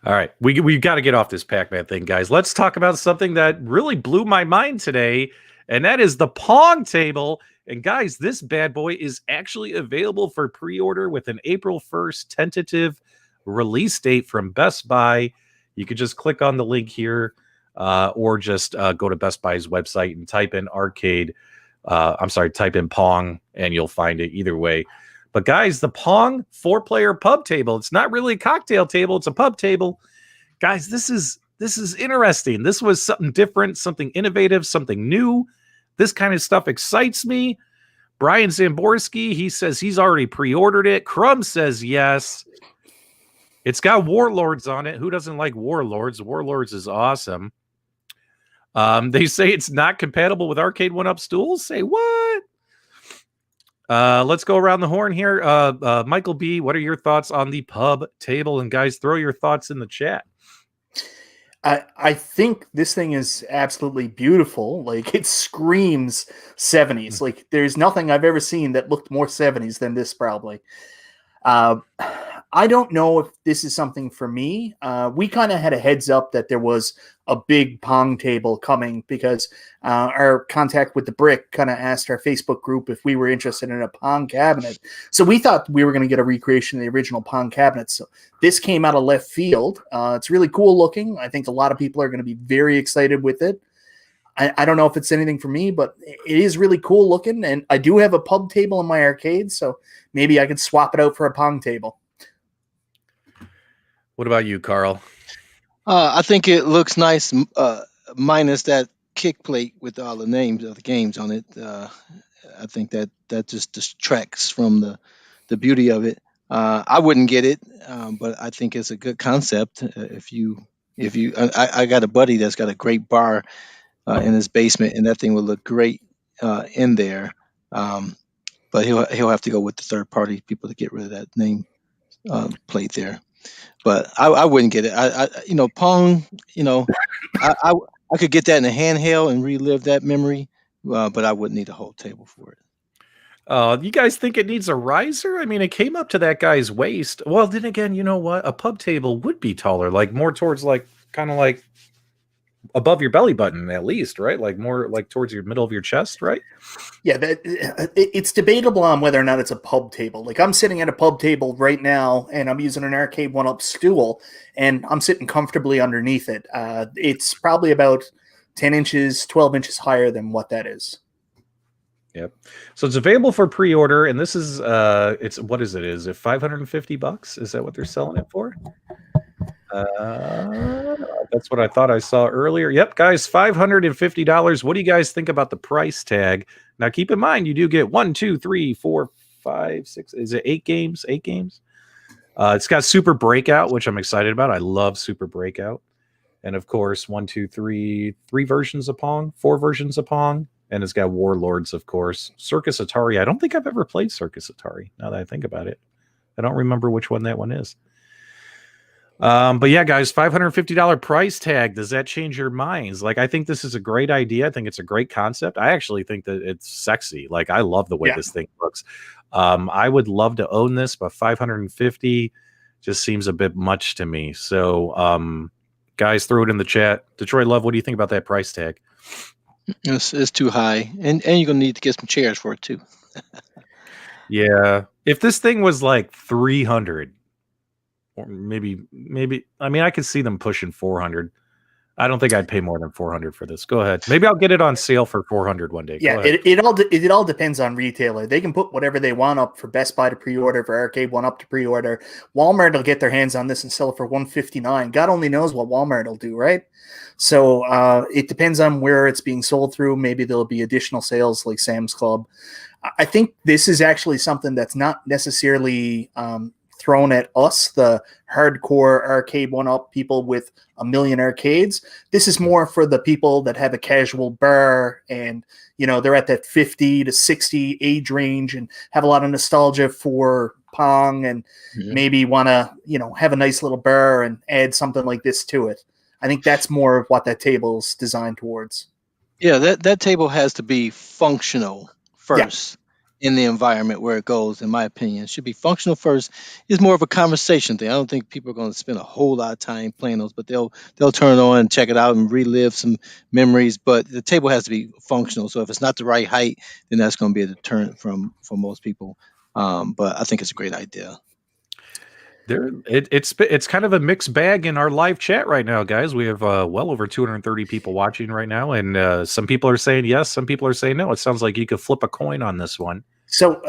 [SPEAKER 1] All right. We've got to get off this Pac-Man thing, guys. Let's talk about something that really blew my mind today, and that is the Pong table. And guys, this bad boy is actually available for pre-order with an April 1st tentative release date from Best Buy. You could just click on the link here or just go to Best Buy's website and type in type in Pong and you'll find it either way. But guys, the Pong 4-player pub table, it's not really a cocktail table, it's a pub table. Guys, this is interesting. This was something different, something innovative, something new. This kind of stuff excites me. Brian Zamborski, he says he's already pre-ordered it. Crumb says yes. It's got Warlords on it. Who doesn't like Warlords? Warlords is awesome. They say it's not compatible with Arcade1Up stools. Say what? Let's go around the horn here. Michael B, what are your thoughts on the pub table? And guys, throw your thoughts in the chat.
[SPEAKER 3] I think this thing is absolutely beautiful. Like, it screams 70s. Like, there's nothing I've ever seen that looked more 70s than this, probably. I don't know if this is something for me. We kind of had a heads up that there was a big Pong table coming because our contact with the Brick kind of asked our Facebook group if we were interested in a Pong cabinet. So we thought we were going to get a recreation of the original Pong cabinet. So this came out of left field. It's really cool looking. I think a lot of people are going to be very excited with it. I don't know if it's anything for me, but it is really cool looking. And I do have a pub table in my arcade, so maybe I could swap it out for a Pong table.
[SPEAKER 1] What about you, Carl?
[SPEAKER 2] I think it looks nice, minus that kick plate with all the names of the games on it. I think that just distracts from the beauty of it. I wouldn't get it, but I think it's a good concept. I got a buddy that's got a great bar in his basement, and that thing would look great in there. But he'll have to go with the third party people to get rid of that name plate there. But I wouldn't get it. Pong. I could get that in a handheld and relive that memory, but I wouldn't need a whole table for it.
[SPEAKER 1] You guys think it needs a riser? I mean, it came up to that guy's waist. Well, then again, you know what? A pub table would be taller, like more towards kind of like above your belly button, at least, right? Like more like towards your middle of your chest, right?
[SPEAKER 3] Yeah, it's debatable on whether or not it's a pub table. Like, I'm sitting at a pub table right now, and I'm using an Arcade1Up stool, and I'm sitting comfortably underneath it. It's probably about 10 inches, 12 inches higher than what that is.
[SPEAKER 1] Yep. So it's available for pre-order, and this is what is it? Is it $550? Is that what they're selling it for? That's what I thought I saw earlier. Yep, guys, $550. What do you guys think about the price tag? Now, keep in mind, you do get 1, 2, 3, 4, 5, 6. Is it 8 games? 8 games. It's got Super Breakout, which I'm excited about. I love Super Breakout, and of course, 1, 2, 3 versions of Pong, 4 versions of Pong, and it's got Warlords, of course. Circus Atari. I don't think I've ever played Circus Atari. Now that I think about it, I don't remember which one that one is. But yeah, guys, $550 price tag. Does that change your minds? Like, I think this is a great idea. I think it's a great concept. I actually think that it's sexy. Like, I love the way this thing looks. I would love to own this, but $550 just seems a bit much to me. So, guys, throw it in the chat. Detroit Love, what do you think about that price tag?
[SPEAKER 2] It's too high, and you're gonna need to get some chairs for it too.
[SPEAKER 1] Yeah, if this thing was like 300. Or maybe, I mean, I could see them pushing 400. I don't think I'd pay more than 400 for this. Go ahead. Maybe I'll get it on sale for 400 one day.
[SPEAKER 3] Yeah, it all depends on retailer. They can put whatever they want up for Best Buy to pre-order, for Arcade1Up to pre-order. Walmart will get their hands on this and sell it for $159. God only knows what Walmart will do, right? So it depends on where it's being sold through. Maybe there'll be additional sales like Sam's Club. I think this is actually something that's not necessarily thrown at us, the hardcore Arcade1Up people with a million arcades. This is more for the people that have a casual bar and, they're at that 50 to 60 age range and have a lot of nostalgia for Pong and maybe want to, have a nice little bar and add something like this to it. I think that's more of what that table's designed towards.
[SPEAKER 2] Yeah, that table has to be functional first. Yeah. In the environment where it goes, in my opinion, it should be functional first. It's more of a conversation thing. I don't think people are going to spend a whole lot of time playing those, but they'll turn it on and check it out and relive some memories. But the table has to be functional. So if it's not the right height, then that's going to be a deterrent for most people. But I think it's a great idea.
[SPEAKER 1] It's kind of a mixed bag in our live chat right now, guys. We have well over 230 people watching right now, and some people are saying yes, some people are saying no. It sounds like you could flip a coin on this one.
[SPEAKER 3] So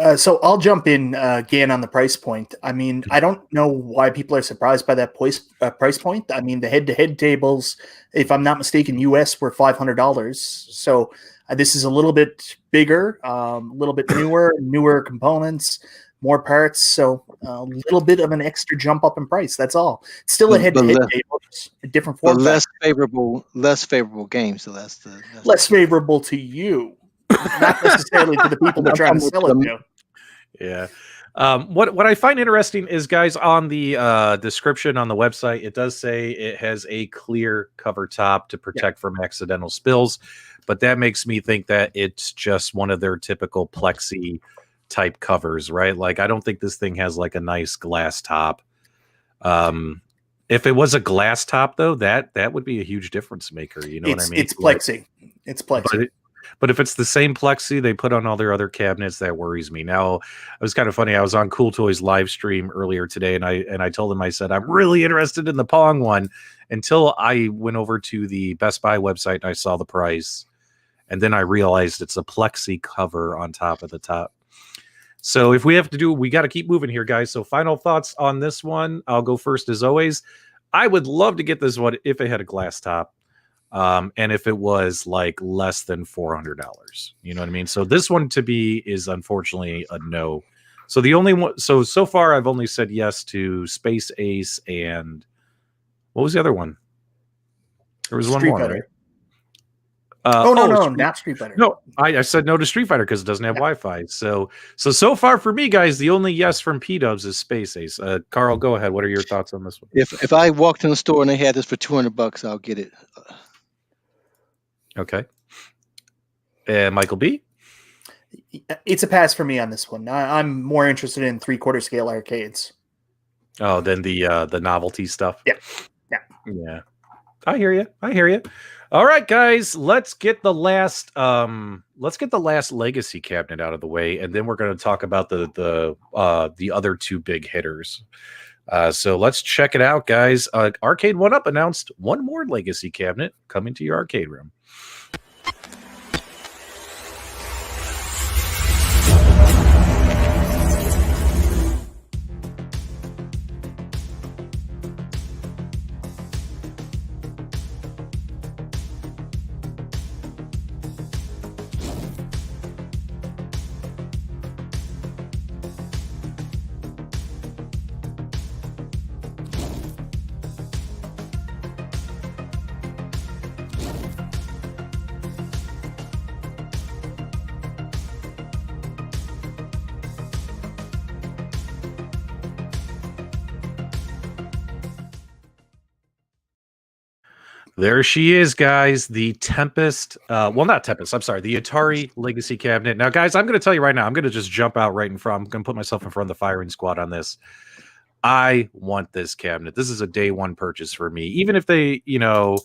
[SPEAKER 3] I'll jump in again on the price point. I mean, I don't know why people are surprised by that price point. I mean, the head-to-head tables, if I'm not mistaken, US were $500. So this is a little bit bigger, a little bit newer components, more parts, so a little bit of an extra jump up in price. That's all. It's still a
[SPEAKER 2] But
[SPEAKER 3] head-to-head
[SPEAKER 2] less,
[SPEAKER 3] game, just a different
[SPEAKER 2] but
[SPEAKER 3] form
[SPEAKER 2] less
[SPEAKER 3] factor.
[SPEAKER 2] favorable games. So that's the
[SPEAKER 3] Less favorable to you, not necessarily to the people they're
[SPEAKER 2] I'm
[SPEAKER 3] trying to
[SPEAKER 2] talking
[SPEAKER 3] sell it to.
[SPEAKER 1] Yeah. What I find interesting is, guys, on the description on the website, it does say it has a clear cover top to protect from accidental spills, but that makes me think that it's just one of their typical plexi type covers, right? Like, I don't think this thing has like a nice glass top. If it was a glass top, though, that would be a huge difference maker. You know what I mean?
[SPEAKER 3] It's plexi. It's plexi.
[SPEAKER 1] But if it's the same plexi they put on all their other cabinets, that worries me. Now, it was kind of funny. I was on Cool Toys live stream earlier today, and I told them, I said, I'm really interested in the Pong one, until I went over to the Best Buy website and I saw the price, and then I realized it's a plexi cover on top of the top. So if we have to do, we got to keep moving here, guys. So final thoughts on this one. I'll go first as always. I would love to get this one if it had a glass top. And if it was like less than $400, you know what I mean? So this one to be is unfortunately a no. So the only one, so far I've only said yes to Space Ace and what was the other one? There was
[SPEAKER 3] Street
[SPEAKER 1] one more,
[SPEAKER 3] Fighter.
[SPEAKER 1] right?
[SPEAKER 3] No, not Street Fighter.
[SPEAKER 1] No, I said no to Street Fighter because it doesn't have Wi-Fi. So far for me, guys, the only yes from P-Dubs is Space Ace. Carl, go ahead. What are your thoughts on this one?
[SPEAKER 2] If I walked in the store and they had this for $200, I'll get it.
[SPEAKER 1] Okay. And Michael B?
[SPEAKER 3] It's a pass for me on this one. I'm more interested in 3/4 scale arcades.
[SPEAKER 1] Oh, then the novelty stuff.
[SPEAKER 3] Yeah.
[SPEAKER 1] I hear you. All right, guys, let's get the last legacy cabinet out of the way, and then we're going to talk about the other two big hitters. So let's check it out, guys. Arcade1Up announced one more legacy cabinet coming to your arcade room. There she is, guys. The Tempest. Not Tempest. I'm sorry. The Atari Legacy cabinet. Now, guys, I'm going to tell you right now. I'm going to just jump out right in front. I'm going to put myself in front of the firing squad on this. I want this cabinet. This is a day one purchase for me. Even if they, you know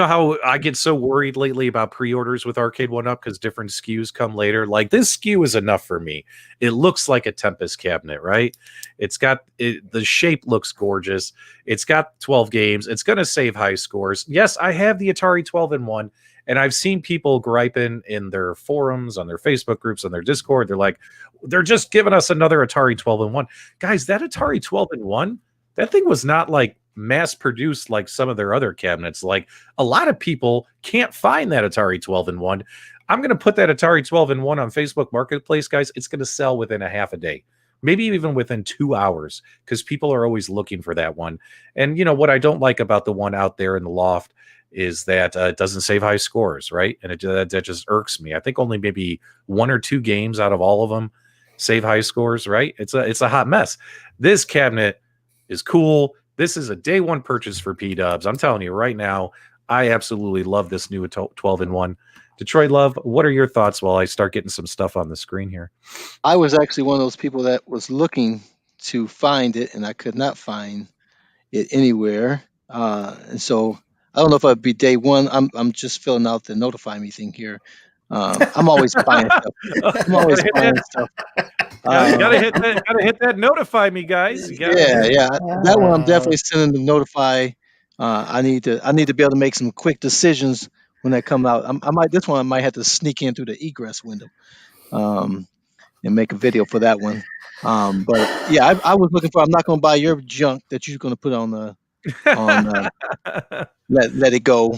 [SPEAKER 1] how I get so worried lately about pre-orders with Arcade1Up because different SKUs come later. Like, this SKU is enough for me. It looks like a Tempest cabinet, right? It's got the shape looks gorgeous. It's got 12 games. It's going to save high scores. Yes, I have the Atari 12-in-1, and I've seen people griping in their forums, on their Facebook groups, on their Discord. They're like, they're just giving us another Atari 12-in-1. Guys, that Atari 12-in-1, that thing was not like mass produced like some of their other cabinets. Like, a lot of people can't find that Atari 12-in-1. I'm going to put that Atari 12-in-1 on Facebook Marketplace, guys. It's going to sell within a half a day, maybe even within 2 hours, because people are always looking for that one. And you know what I don't like about the one out there in the loft is that it doesn't save high scores, right? And that just irks me. I think only maybe 1 or 2 games out of all of them save high scores, right? It's a hot mess. This cabinet is cool. This is a day one purchase for P-Dubs. I'm telling you right now, I absolutely love this new 12-in-1. Detroit Love, what are your thoughts while I start getting some stuff on the screen here?
[SPEAKER 2] I was actually one of those people that was looking to find it, and I could not find it anywhere. And so I don't know if I'd be day one. I'm just filling out the notify me thing here. I'm always buying stuff. I'm always buying stuff.
[SPEAKER 1] Gotta hit that notify me, guys.
[SPEAKER 2] Yeah. That one I'm definitely sending the notify. I need to be able to make some quick decisions when they come out. I might have to sneak in through the egress window, and make a video for that one. But yeah, I was looking for. I'm not going to buy your junk that you're going to put on let it go.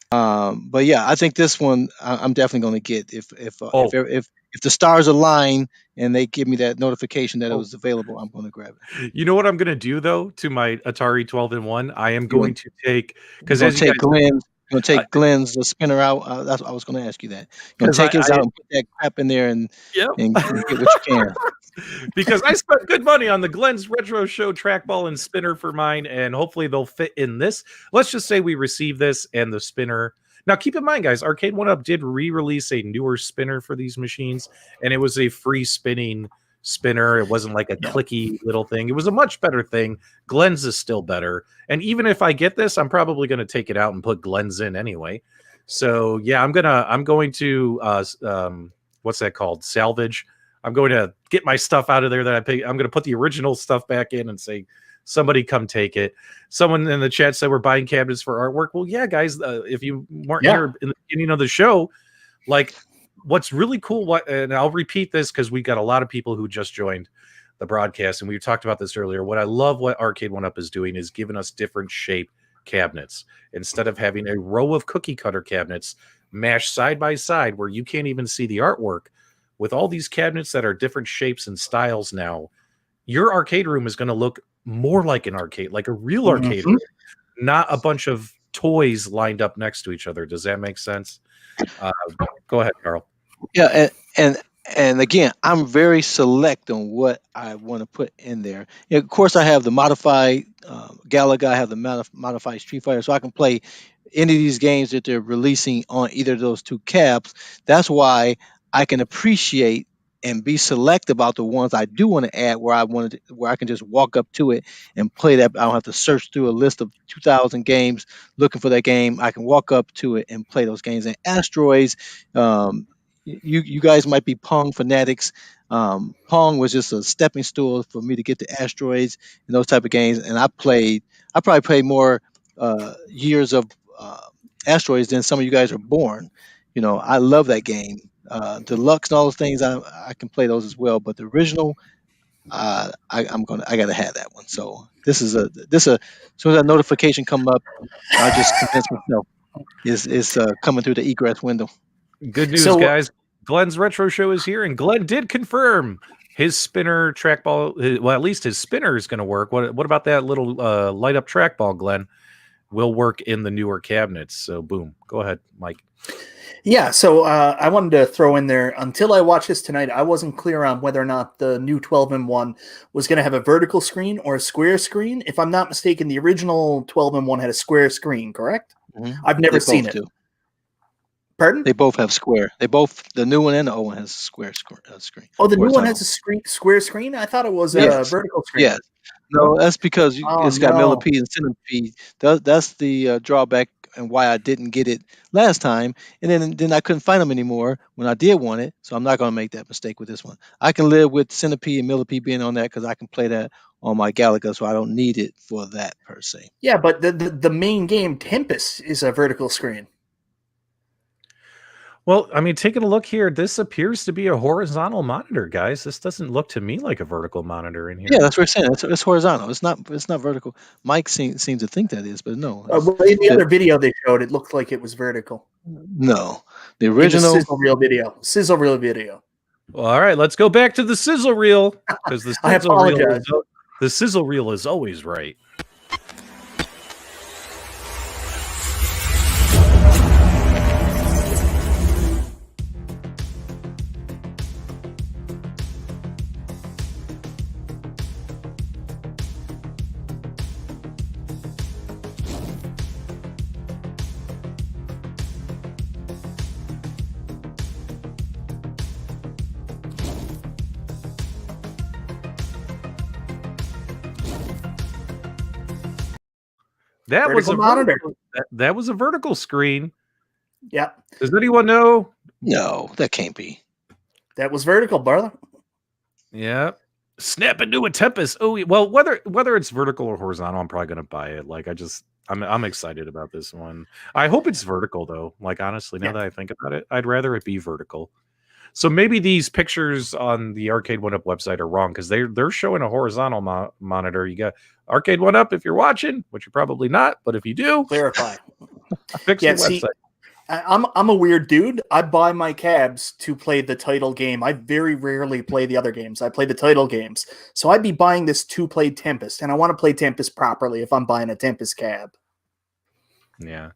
[SPEAKER 2] But yeah, I think this one I'm definitely going to get
[SPEAKER 1] Oh,
[SPEAKER 2] if the stars align and they give me that notification that it
[SPEAKER 1] oh.
[SPEAKER 2] was available, I'm going to grab it.
[SPEAKER 1] You know what I'm gonna do though to my Atari 12-in-1? I am
[SPEAKER 2] You
[SPEAKER 1] going to take
[SPEAKER 2] You're
[SPEAKER 1] because
[SPEAKER 2] gonna
[SPEAKER 1] as you
[SPEAKER 2] take
[SPEAKER 1] guys know,
[SPEAKER 2] Glenn's. You're gonna take Glenn's the spinner out. That's what I was gonna ask you that. You're gonna
[SPEAKER 1] because
[SPEAKER 2] take his
[SPEAKER 1] I
[SPEAKER 2] out and put that crap in there and
[SPEAKER 1] yep.
[SPEAKER 2] and get what you can.
[SPEAKER 1] Because I spent good money on the Glenn's Retro Show trackball and spinner for mine, and hopefully they'll fit in this. Let's just say we receive this and the spinner. Now, keep in mind, guys, Arcade1Up did re-release a newer spinner for these machines, and it was a free spinning spinner. It wasn't like a
[SPEAKER 3] Yeah.
[SPEAKER 1] clicky little thing. It was a much better thing. Glenn's is still better. And even if I get this, I'm probably going to take it out and put Glenn's in anyway. So yeah, I'm going to what's that called? Salvage. I'm going to get my stuff out of there that I paid. I'm going to put the original stuff back in and say, somebody come take it. Someone in the chat said we're buying cabinets for artwork. Well, yeah, guys, if you weren't here in the beginning of the show, like what's really cool, and I'll repeat this because we got a lot of people who just joined the broadcast, and we talked about this earlier. What I love what Arcade1Up is doing is giving us different shape cabinets instead of having a row of cookie cutter cabinets mashed side by side where you can't even see the artwork. With all these cabinets that are different shapes and styles now, your arcade room is going to look more like an arcade, like a real arcade room, not a bunch of toys lined up next to each other. Does that make sense? Go ahead, Carl.
[SPEAKER 2] Yeah, and again, I'm very select on what I want to put in there. Yeah, of course, I have the modified Galaga, I have the modified Street Fighter, so I can play any of these games that they're releasing on either of those two cabs. That's why I can appreciate and be select about the ones I do want to add, where I can just walk up to it and play that. I don't have to search through a list of 2,000 games looking for that game. I can walk up to it and play those games. And Asteroids. You guys might be Pong fanatics. Pong was just a stepping stool for me to get to Asteroids and those type of games. And I probably played more years of Asteroids than some of you guys are born. I love that game. Deluxe and all those things, I can play those as well. But the original, I gotta have that one. So as soon as that notification come up, I just convince myself is coming through the egress window.
[SPEAKER 1] Good news, guys. Glenn's Retro Show is here, and Glenn did confirm his spinner trackball. Well, at least his spinner is going to work. What about that little light up trackball, Glenn? Will work in the newer cabinets. So, boom. Go ahead, Mike.
[SPEAKER 3] Yeah, so I wanted to throw in there, until I watched this tonight, I wasn't clear on whether or not the new 12-in-1 was going to have a vertical screen or a square screen. If I'm not mistaken, the original 12-in-1 had a square screen, correct?
[SPEAKER 2] Mm-hmm.
[SPEAKER 3] I've never seen it. Pardon?
[SPEAKER 2] They both have square. The new one and the old one has a square screen.
[SPEAKER 3] Oh, the new one has a square screen? I thought it was a vertical screen.
[SPEAKER 2] Yes. No, that's because it's got millipede and centipede. That's the drawback and why I didn't get it last time. And then I couldn't find them anymore when I did want it. So I'm not going to make that mistake with this one. I can live with centipede and millipede being on that because I can play that on my Galaga, so I don't need it for that per se.
[SPEAKER 3] Yeah, but the main game, Tempest, is a vertical screen.
[SPEAKER 1] Well, I mean, taking a look here, this appears to be a horizontal monitor, guys. This doesn't look to me like a vertical monitor in here.
[SPEAKER 2] Yeah, that's what we're saying. It's horizontal. It's not vertical. Mike seems to think that is, but no.
[SPEAKER 3] Well, in the other video they showed, it looked like it was vertical.
[SPEAKER 2] No, the original
[SPEAKER 3] Sizzle reel video.
[SPEAKER 1] Well, all right, let's go back to the sizzle reel because the sizzle reel is always right. That was a monitor. That was a vertical screen.
[SPEAKER 3] Yeah.
[SPEAKER 1] Does anyone know?
[SPEAKER 2] No, that can't be.
[SPEAKER 3] That was vertical, brother.
[SPEAKER 1] Yeah. Snap into a Tempest. Oh, well, whether it's vertical or horizontal, I'm probably gonna buy it. Like I'm excited about this one. I hope it's vertical though. Like honestly, now that I think about it, I'd rather it be vertical. So maybe these pictures on the Arcade1Up website are wrong because they're showing a horizontal monitor. You got Arcade1Up if you're watching, which you're probably not, but if you do,
[SPEAKER 3] Clarify.
[SPEAKER 1] fix
[SPEAKER 3] Yeah,
[SPEAKER 1] the
[SPEAKER 3] see,
[SPEAKER 1] website.
[SPEAKER 3] I'm a weird dude. I buy my cabs to play the title game. I very rarely play the other games. I play the title games. So I'd be buying this to play Tempest, and I want to play Tempest properly if I'm buying a Tempest cab.
[SPEAKER 1] Yeah.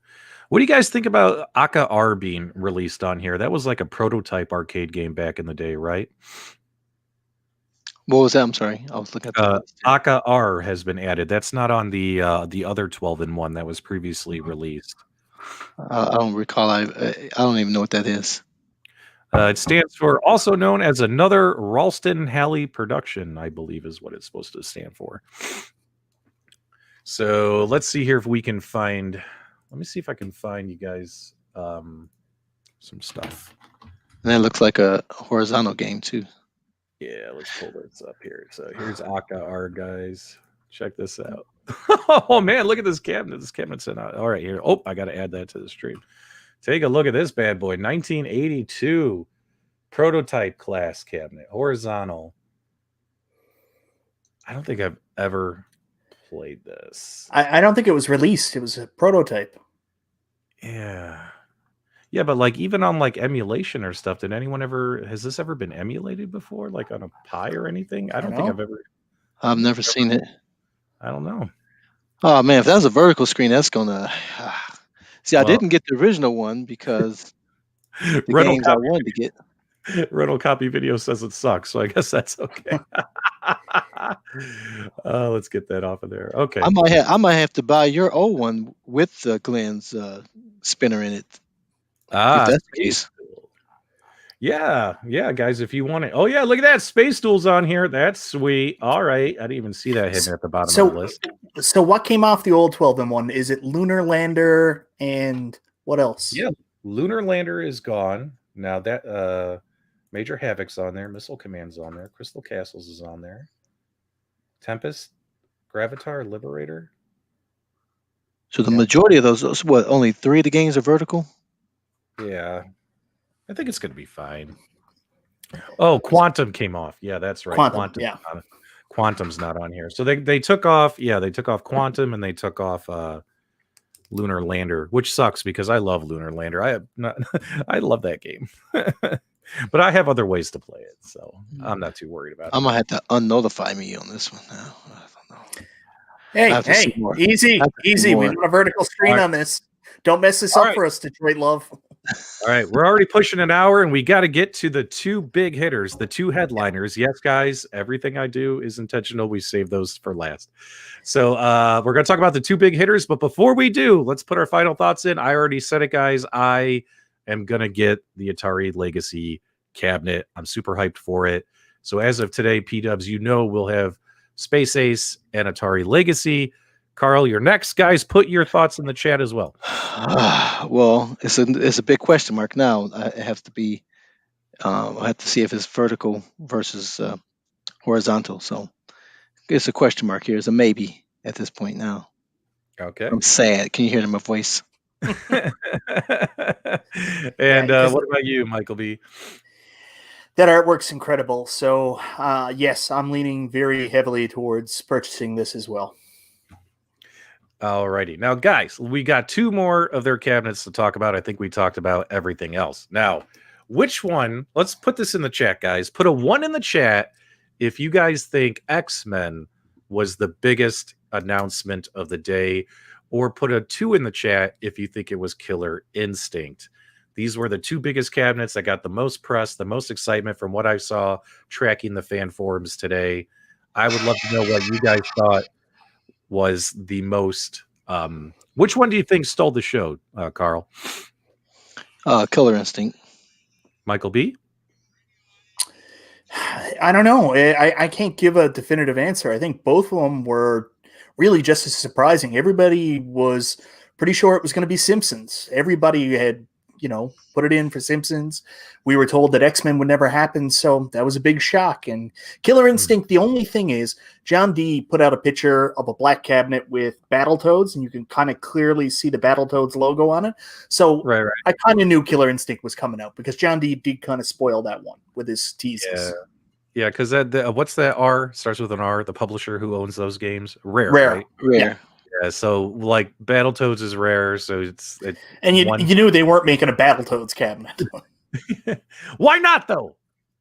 [SPEAKER 1] What do you guys think about Aka R being released on here? That was like a prototype arcade game back in the day, right?
[SPEAKER 2] What was that? I'm sorry. I was looking at the list.
[SPEAKER 1] Aka R has been added. That's not on the other 12-in-1 that was previously released.
[SPEAKER 2] I don't recall. I don't even know what that is.
[SPEAKER 1] It stands for also known as Another Ralston Halley Production, I believe is what it's supposed to stand for. So let's see here if we can find. Let me see if I can find you guys some stuff.
[SPEAKER 2] And that looks like a horizontal game too.
[SPEAKER 1] Yeah, let's pull this up here. So here's Aka R, guys. Check this out. Oh man, look at this cabinet. This cabinet's in. All right, here. Oh, I got to add that to the stream. Take a look at this bad boy. 1982 prototype class cabinet, horizontal. I don't think I've ever played this.
[SPEAKER 3] I don't think it was released. It was a prototype.
[SPEAKER 1] Yeah. Yeah, but like even on like emulation or stuff, has this ever been emulated before? Like on a Pi or anything? I don't think I've ever.
[SPEAKER 2] I've never seen it.
[SPEAKER 1] I don't know.
[SPEAKER 2] Oh man, if that was a vertical screen, that's gonna. See, I didn't get the original one because the games I wanted to get.
[SPEAKER 1] Rental copy video says it sucks, so I guess that's okay. Let's get that off of there. Okay.
[SPEAKER 2] I might have to buy your old one with Glenn's spinner in it. If that's the case.
[SPEAKER 1] Yeah, guys, if you want it. Oh yeah, look at that. Space Duel's on here. That's sweet. All right. I didn't even see that hidden at the bottom of the list.
[SPEAKER 3] So what came off the old 12-in-1? Is it Lunar Lander and what else?
[SPEAKER 1] Yeah, Lunar Lander is gone. Now that Major Havoc's on there, Missile Command's on there, Crystal Castles is on there. Tempest, Gravitar, Liberator.
[SPEAKER 2] So the majority of those, what, only 3 of the games are vertical?
[SPEAKER 1] Yeah. I think it's going to be fine. Oh, Quantum came off. Yeah, that's right. Quantum's not on here. So they took off. Yeah, they took off Quantum and they took off Lunar Lander, which sucks because I love Lunar Lander. I love that game, but I have other ways to play it, so I'm not too worried about it.
[SPEAKER 2] I'm gonna have to unnotify me on this one now. I don't know.
[SPEAKER 3] Hey, easy. We want a vertical screen on this. Don't mess this up for us, Detroit Love.
[SPEAKER 1] All right, we're already pushing an hour, and we got to get to the 2 big hitters, the 2 headliners. Yes, guys, everything I do is intentional. We save those for last. So we're going to talk about the 2 big hitters, but before we do, let's put our final thoughts in. I already said it, guys. I am going to get the Atari Legacy cabinet. I'm super hyped for it. So as of today, P-Dubs, we'll have Space Ace and Atari Legacy. Carl, you're next. Guys, put your thoughts in the chat as well.
[SPEAKER 2] Well, it's a big question mark now. I have to be. I have to see if it's vertical versus horizontal. So it's a question mark here. It's a maybe at this point now.
[SPEAKER 1] Okay.
[SPEAKER 2] I'm sad. Can you hear it in my voice?
[SPEAKER 1] And what about you, Michael B?
[SPEAKER 3] That artwork's incredible. So yes, I'm leaning very heavily towards purchasing this as well.
[SPEAKER 1] Alrighty. Now, guys, we got 2 more of their cabinets to talk about. I think we talked about everything else. Now, which one? Let's put this in the chat, guys. Put a 1 in the chat if you guys think X-Men was the biggest announcement of the day, or put a 2 in the chat if you think it was Killer Instinct. These were the 2 biggest cabinets that got the most press, the most excitement from what I saw tracking the fan forums today. I would love to know what you guys thought was the most. Which one do you think stole the show, Carl?
[SPEAKER 2] Killer Instinct.
[SPEAKER 1] Michael B?
[SPEAKER 3] I don't know. I can't give a definitive answer. I think both of them were really just as surprising. Everybody was pretty sure it was going to be Simpsons. Everybody had put it in for Simpsons. We were told that X-Men would never happen, so that was a big shock. And Killer Instinct, the only thing is, John D put out a picture of a black cabinet with Battletoads, and you can kind of clearly see the Battletoads logo on it. So
[SPEAKER 1] Right.
[SPEAKER 3] I kind of knew Killer Instinct was coming out because John D did kind of spoil that one with his teases.
[SPEAKER 1] Yeah, because what's that R? Starts with an R, the publisher who owns those games. Rare. Right?
[SPEAKER 2] Rare.
[SPEAKER 1] Yeah, so like Battletoads is Rare, so it's
[SPEAKER 3] and you knew they weren't making a Battletoads cabinet.
[SPEAKER 1] Why not though?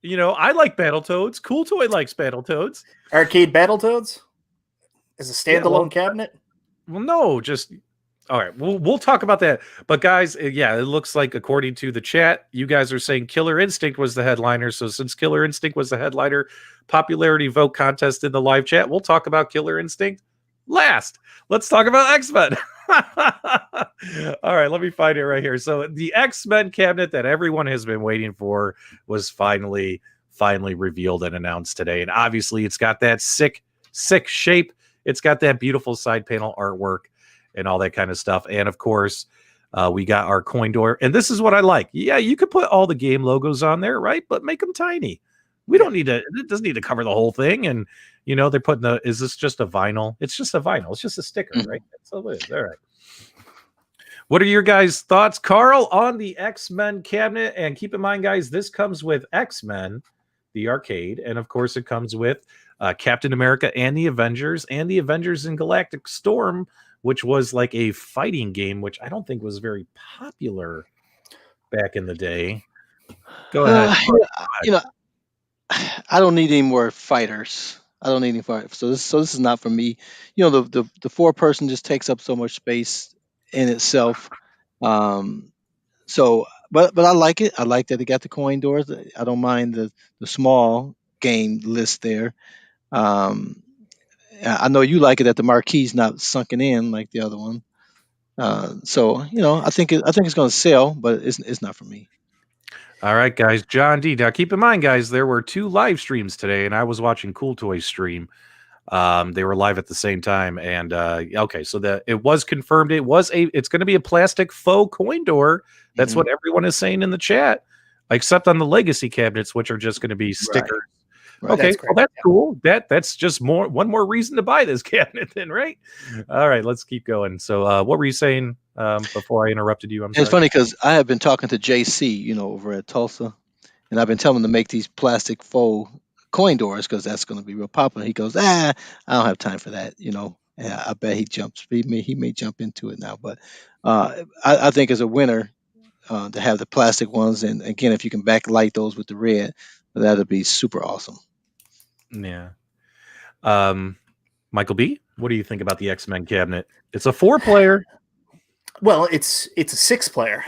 [SPEAKER 1] I like Battletoads. Cool Toy likes Battletoads.
[SPEAKER 3] Arcade Battletoads as a standalone cabinet.
[SPEAKER 1] Well, no, just all right. We'll talk about that. But guys, yeah, it looks like according to the chat, you guys are saying Killer Instinct was the headliner. So since Killer Instinct was the headliner, popularity vote contest in the live chat, we'll talk about Killer Instinct last. Let's talk about X-Men. All right, let me find it right here. So the X-Men cabinet that everyone has been waiting for was finally revealed and announced today. And obviously it's got that sick shape. It's got that beautiful side panel artwork and all that kind of stuff. And of course, we got our coin door. And this is what I like. Yeah, you could put all the game logos on there, right? But make them tiny. We don't need to, it doesn't need to cover the whole thing. And, they're putting is this just a vinyl? It's just a vinyl. It's just a sticker, right? That's all it is. All right. What are your guys' thoughts, Carl, on the X-Men cabinet? And keep in mind, guys, this comes with X-Men, the arcade. And of course, it comes with Captain America and the Avengers in Galactic Storm, which was like a fighting game, which I don't think was very popular back in the day. Go ahead.
[SPEAKER 2] I don't need any more fighters. I don't need any fighters. So this is not for me. The 4-person just takes up so much space in itself. So, but I like it. I like that it got the coin doors. I don't mind the small game list there. I know you like it that the marquee's not sunken in like the other one. So I think it's going to sell, but it's not for me.
[SPEAKER 1] All right, guys. John D. Now, keep in mind, guys, there were 2 live streams today, and I was watching Cool Toys stream. They were live at the same time, and okay, so it was confirmed. It's going to be a plastic faux coin door. That's what everyone is saying in the chat, except on the Legacy cabinets, which are just going to be stickers. Right. Okay, that's cool. That's just one more reason to buy this cabinet, then, right? All right, let's keep going. So, what were you saying before I interrupted you?
[SPEAKER 2] It's funny because I have been talking to JC, over at Tulsa, and I've been telling him to make these plastic faux coin doors because that's going to be real popular. He goes, I don't have time for that. And I bet he may jump into it now. But I think as a winner to have the plastic ones, and again, if you can backlight those with the red, that'd be super awesome.
[SPEAKER 1] Yeah. Michael B., what do you think about the X-Men cabinet? It's a 4-player.
[SPEAKER 3] Well, it's a 6-player.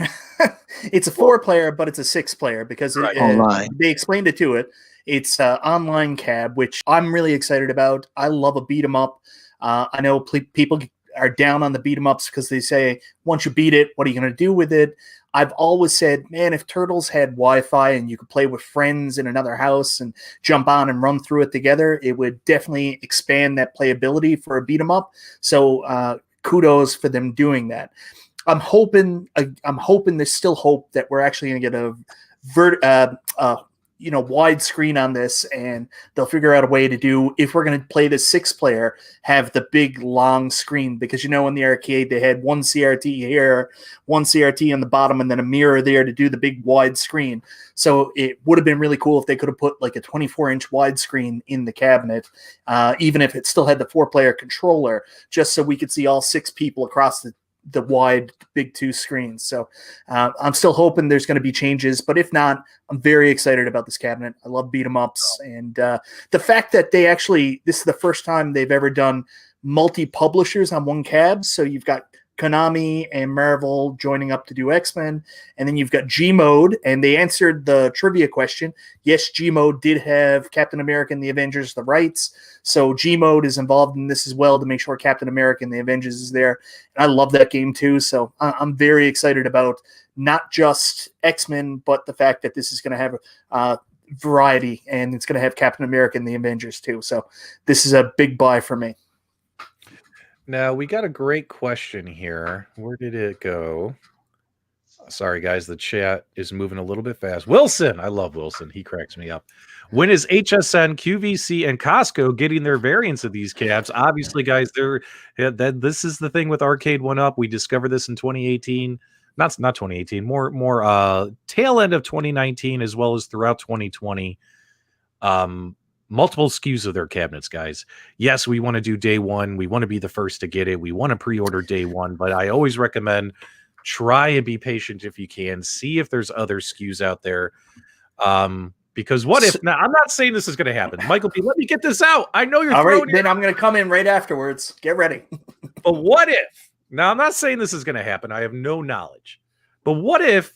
[SPEAKER 3] It's a 4-player, but it's a 6-player because they explained it to it. It's online cab, which I'm really excited about. I love a beat 'em up. I know people are down on the beat 'em ups because they say, once you beat it, what are you going to do with it? I've always said, man, if Turtles had Wi-Fi and you could play with friends in another house and jump on and run through it together, it would definitely expand that playability for a beat 'em up. So kudos for them doing that. I'm hoping there's still hope that we're actually going to get a widescreen on this, and they'll figure out a way to do, if we're going to play the 6-player, have the big long screen, because in the arcade they had one CRT here, one CRT on the bottom, and then a mirror there to do the big wide screen. So it would have been really cool if they could have put like a 24-inch widescreen in the cabinet, even if it still had the 4-player controller, just so we could see all 6 people across the wide big 2 screens. So I'm still hoping there's going to be changes, but if not, I'm very excited about this cabinet. I love beat 'em ups, and the fact that this is the first time they've ever done multi-publishers on one cab. So you've got Konami and Marvel joining up to do X-Men, and then you've got G-Mode, and they answered the trivia question. Yes, G-Mode did have Captain America and the Avengers the rights, so G-Mode is involved in this as well to make sure Captain America and the Avengers is there. And I love that game too, so I'm very excited about not just X-Men, but the fact that this is going to have variety, and it's going to have Captain America and the Avengers too. So this is a big buy for me.
[SPEAKER 1] Now, we got a great question here. Where did it go? Sorry, guys. The chat is moving a little bit fast. Wilson, I love Wilson. He cracks me up. When is HSN, QVC, and Costco getting their variants of these cabs? Obviously, guys, this is the thing with Arcade1Up. We discovered this in 2018. Not 2018. More tail end of 2019 as well as throughout 2020. Multiple SKUs of their cabinets, guys. Yes, we want to do day one. We want to be the first to get it. We want to pre-order day one, but I always recommend try and be patient if you can. See if there's other SKUs out there. Because what if now? I'm not saying this is going to happen. Michael B, let me get this out. I know you're
[SPEAKER 3] all right.
[SPEAKER 1] throwing
[SPEAKER 3] Then I'm going to come in right afterwards. Get ready.
[SPEAKER 1] But what if? Now I'm not saying this is going to happen. I have no knowledge. But what if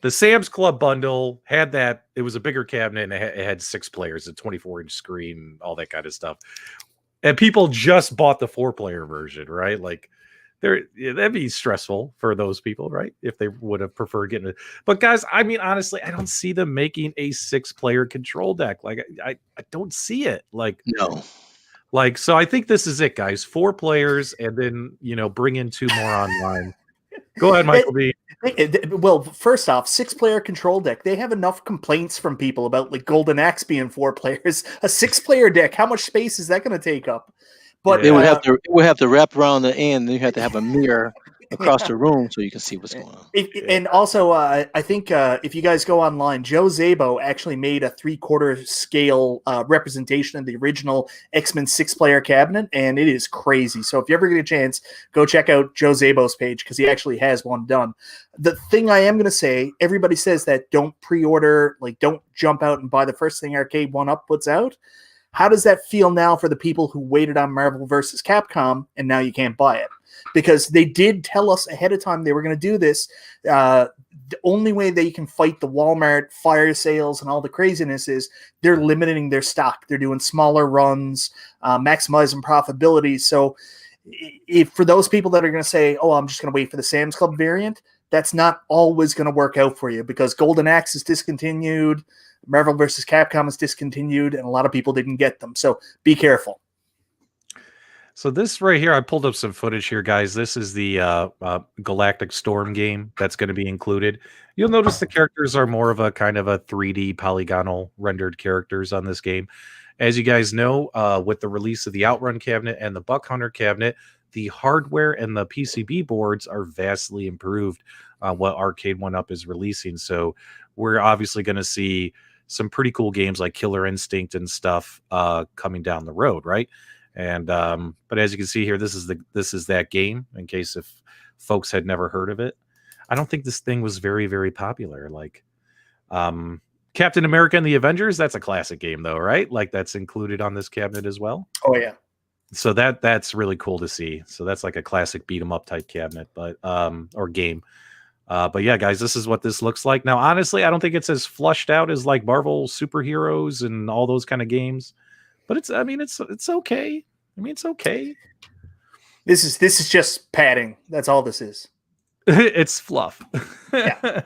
[SPEAKER 1] the Sam's Club bundle had that? It was a bigger cabinet and it had 6 players, a 24-inch screen, all that kind of stuff, and people just bought the 4-player version, right? Like. That'd be stressful for those people, right? If they would have preferred getting it. But guys, I mean, honestly, I don't see them making a 6-player control deck. Like I don't see it. Like
[SPEAKER 2] No.
[SPEAKER 1] Like, so I think this is it, guys. 4 players, and then bring in 2 more online. Go ahead, Michael B.
[SPEAKER 3] Well, first off, 6-player control deck. They have enough complaints from people about like Golden Axe being 4 players. A 6-player deck, how much space is that going to take up? But
[SPEAKER 2] it would have to wrap around the end. Then you have to have a mirror across the room so you can see what's going on.
[SPEAKER 3] And also, I think if you guys go online, Joe Zabo actually made a 3/4 scale representation of the original X-Men 6-player cabinet, and it is crazy. So if you ever get a chance, go check out Joe Zabo's page because he actually has one done. The thing I am going to say, everybody says that don't pre-order, like don't jump out and buy the first thing Arcade1Up puts out. How does that feel now for the people who waited on Marvel vs. Capcom and now you can't buy it? Because they did tell us ahead of time they were going to do this. The only way they can fight the Walmart fire sales and all the craziness is they're limiting their stock. They're doing smaller runs, maximizing profitability. So if for those people that are going to say, oh, I'm just going to wait for the Sam's Club variant, that's not always going to work out for you because Golden Axe is discontinued. Marvel vs. Capcom is discontinued, and a lot of people didn't get them. So be careful.
[SPEAKER 1] So this right here, I pulled up some footage here, guys. This is the Galactic Storm game that's going to be included. You'll notice the characters are more of a kind of a 3D polygonal rendered characters on this game. As you guys know, with the release of the Outrun cabinet and the Buck Hunter cabinet, the hardware and the PCB boards are vastly improved on what Arcade1Up is releasing. So we're obviously going to see some pretty cool games like Killer Instinct and stuff coming down the road, right? And but as you can see here, this is that game. In case if folks had never heard of it, I don't think this thing was very, very popular. Like Captain America and the Avengers, that's a classic game though, right? Like that's included on this cabinet as well.
[SPEAKER 3] Oh yeah.
[SPEAKER 1] So that's really cool to see. So that's like a classic beat 'em up type cabinet, but or game. But yeah, guys, this is what this looks like. Now, honestly, I don't think it's as flushed out as like Marvel superheroes and all those kind of games. But it's okay. I mean, it's okay.
[SPEAKER 3] This is just padding. That's all this is.
[SPEAKER 1] It's fluff.
[SPEAKER 3] Yeah.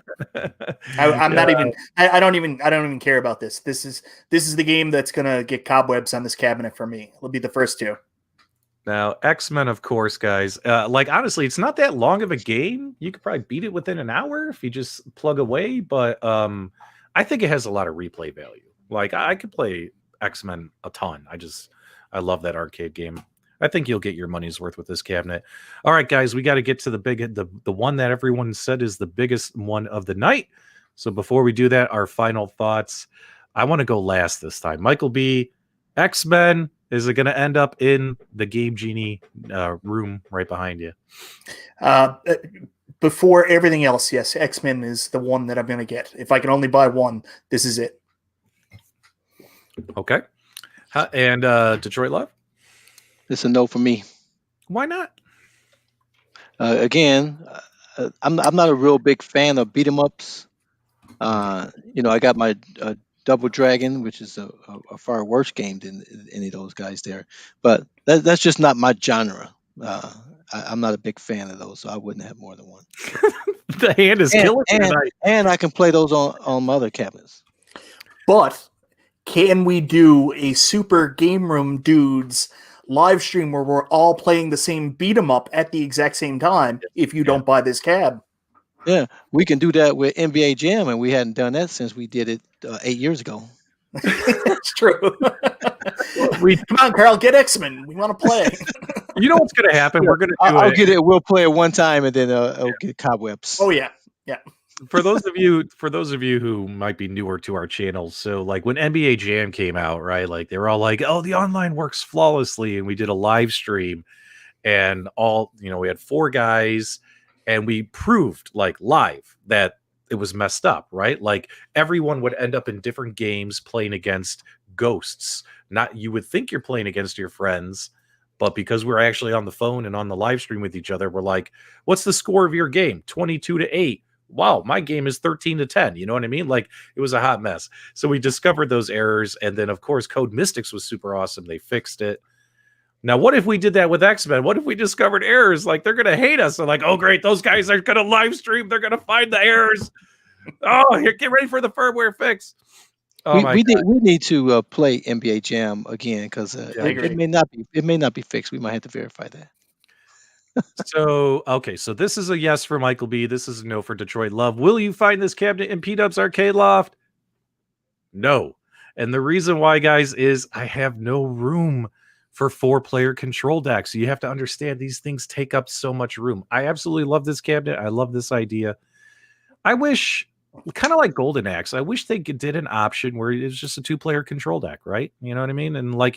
[SPEAKER 3] I'm not even. I don't even care about this. This is the game that's gonna get cobwebs on this cabinet for me. It'll be the first 2.
[SPEAKER 1] Now, X-Men, of course, guys. Like honestly, it's not that long of a game. You could probably beat it within an hour if you just plug away. But I think it has a lot of replay value. Like I could play X-Men a ton. I love that arcade game. I think you'll get your money's worth with this cabinet. All right, guys, we got to get to the one that everyone said is the biggest one of the night. So before we do that, our final thoughts. I want to go last this time. Michael B, X-Men, is it going to end up in the Game Genie room right behind you?
[SPEAKER 3] Before everything else, yes, X-Men is the one that I'm going to get. If I can only buy one, this is it.
[SPEAKER 1] Okay. And Detroit Love?
[SPEAKER 2] It's a no for me.
[SPEAKER 1] Why not?
[SPEAKER 2] Again, I'm not a real big fan of beat 'em ups. I got my Double Dragon, which is a far worse game than any of those guys there. But that's just not my genre. I'm not a big fan of those, so I wouldn't have more than one.
[SPEAKER 1] The hand is killing me tonight.
[SPEAKER 2] And I can play those on my other cabinets.
[SPEAKER 3] But can we do a Super Game Room Dudes live stream where we're all playing the same beat 'em up at the exact same time if you don't buy this cab?
[SPEAKER 2] Yeah, we can do that with NBA Jam, and we hadn't done that since we did it 8 years ago.
[SPEAKER 3] It's true.
[SPEAKER 1] We,
[SPEAKER 3] Come on, Carl, get X-Men. We want to play.
[SPEAKER 1] you know what's going to happen?
[SPEAKER 2] Yeah,
[SPEAKER 1] We're going to do
[SPEAKER 2] I'll
[SPEAKER 1] it.
[SPEAKER 2] get it. We'll play it one time, and then I'll get cobwebs.
[SPEAKER 3] Oh yeah.
[SPEAKER 1] For those of you who might be newer to our channel, so like when NBA Jam came out, right? Like they were all like, "Oh, the online works flawlessly," and we did a live stream, and we had 4 guys, and we proved like live that it was messed up, right? Like everyone would end up in different games playing against ghosts. Not you would think you're playing against your friends, but because we're actually on the phone and on the live stream with each other, we're like, "What's the score of your game? 22-8. Wow, my game is 13-10." You know what I mean? Like it was a hot mess. So we discovered those errors, and then of course Code Mystics was super awesome. They fixed it. Now, what if we did that with X-Men? What if we discovered errors? Like they're gonna hate us. They're like, "Oh great, those guys are gonna live stream. They're gonna find the errors." Oh, here, get ready for the firmware fix. Oh my God.
[SPEAKER 2] We need to play NBA Jam again because
[SPEAKER 1] Yeah, I
[SPEAKER 2] it
[SPEAKER 3] agree.
[SPEAKER 2] may not be fixed. We might have to verify that.
[SPEAKER 1] So okay, so this is a yes for Michael B. This is a no for Detroit Love. Will you find this cabinet in P-Dub's Arcade Loft? No. And the reason why, guys, is I have no room for 4-player control decks. You have to understand these things take up so much room. I absolutely love this cabinet. I love this idea. I wish, kind of like Golden Axe, I wish they did an option where it's just a 2-player control deck, right? You know what I mean? And like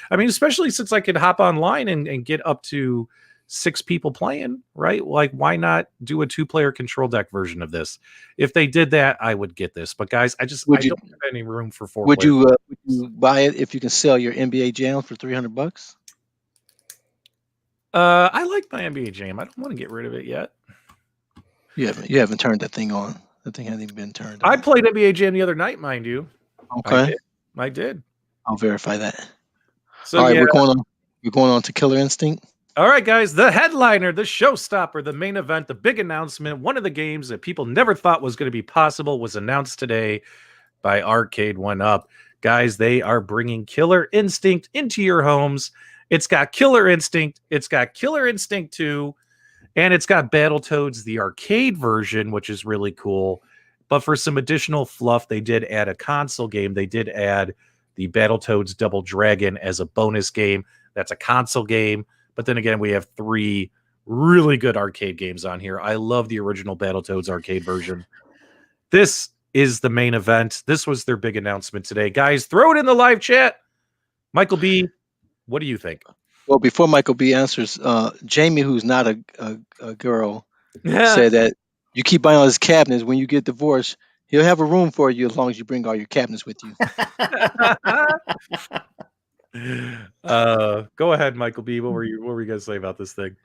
[SPEAKER 1] especially since I could hop online and get up to 6 people playing, right? Like, why not do a 2-player control deck version of this? If they did that, I would get this. But guys, I don't have any room for 4
[SPEAKER 2] Would
[SPEAKER 1] players.
[SPEAKER 2] would you buy it if you can sell your NBA Jam for $300?
[SPEAKER 1] I like my NBA Jam. I don't want to get rid of it yet.
[SPEAKER 2] You haven't turned that thing on. That thing hasn't even been turned on.
[SPEAKER 1] I played NBA Jam the other night, mind you.
[SPEAKER 2] Okay.
[SPEAKER 1] I did.
[SPEAKER 2] I'll verify that.
[SPEAKER 1] So
[SPEAKER 2] all right,
[SPEAKER 1] yeah.
[SPEAKER 2] we're going on to Killer Instinct.
[SPEAKER 1] All right, guys, the headliner, the showstopper, the main event, the big announcement, one of the games that people never thought was going to be possible was announced today by Arcade1Up. Guys, they are bringing Killer Instinct into your homes. It's got Killer Instinct, it's got Killer Instinct 2, and it's got Battletoads, the arcade version, which is really cool. But for some additional fluff, they did add a console game. They did add the Battletoads Double Dragon as a bonus game. That's a console game. But then again, we have 3 really good arcade games on here. I love the original Battletoads arcade version. This is the main event. This was their big announcement today. Guys, throw it in the live chat. Michael B., what do you think?
[SPEAKER 2] Well, before Michael B answers, Jamie, who's not a girl, said that you keep buying all his cabinets. When you get divorced, he'll have a room for you as long as you bring all your cabinets with you.
[SPEAKER 1] Go ahead, Michael B. What were you going to say about this thing?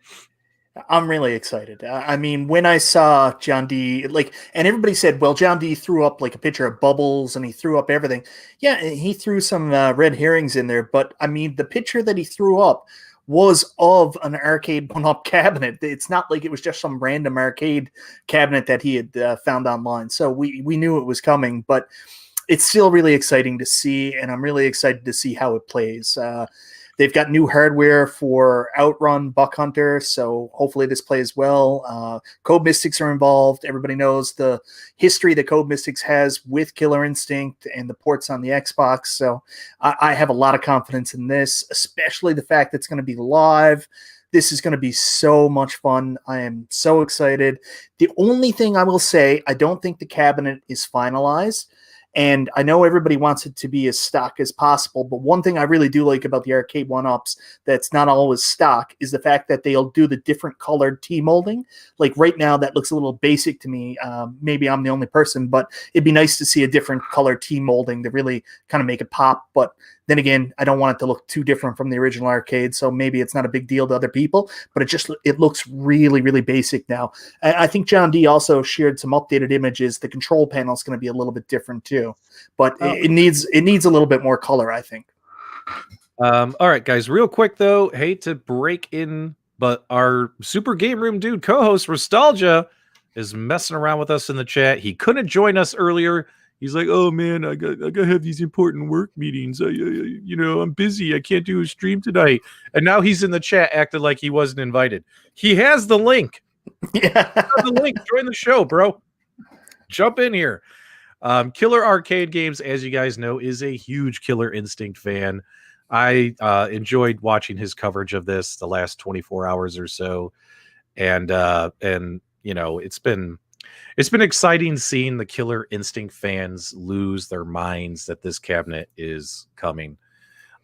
[SPEAKER 3] I'm really excited. I mean, when I saw John D, and everybody said, well, John D threw up like a picture of bubbles and he threw up everything. Yeah, he threw some red herrings in there. But I mean, the picture that he threw up was of an Arcade1Up cabinet. It's not like it was just some random arcade cabinet that he had found online. So we knew it was coming, but it's still really exciting to see, and I'm really excited to see how it plays. They've got new hardware for Outrun, Buck Hunter, so hopefully this plays well. Code Mystics are involved. Everybody knows the history that Code Mystics has with Killer Instinct and the ports on the Xbox, so I have a lot of confidence in this, especially the fact that it's going to be live. This is going to be so much fun. I am so excited. The only thing I will say, I don't think the cabinet is finalized. And I know everybody wants it to be as stock as possible, but one thing I really do like about the Arcade1Ups that's not always stock is the fact that they'll do the different colored T-molding. Like right now, that looks a little basic to me. Maybe I'm the only person, but it'd be nice to see a different color T-molding to really kind of make it pop. But then again, I don't want it to look too different from the original arcade, so maybe it's not a big deal to other people, but it looks really, really basic now. I think John D also shared some updated images. The control panel is going to be a little bit different too, but it needs a little bit more color, I think.
[SPEAKER 1] All right, guys, real quick though, hate to break in, but our Super Game Room dude co-host Nostalgia is messing around with us in the chat. He couldn't join us earlier. He's like, oh man, I got to have these important work meetings. I'm busy. I can't do a stream tonight. And now he's in the chat acting like he wasn't invited. He has the link
[SPEAKER 3] Yeah.
[SPEAKER 1] The link. Join the show, bro. Jump in here. Killer Arcade Games, as you guys know, is a huge Killer Instinct fan. I enjoyed watching his coverage of this the last 24 hours or so, and you know, it's been exciting seeing the Killer Instinct fans lose their minds that this cabinet is coming.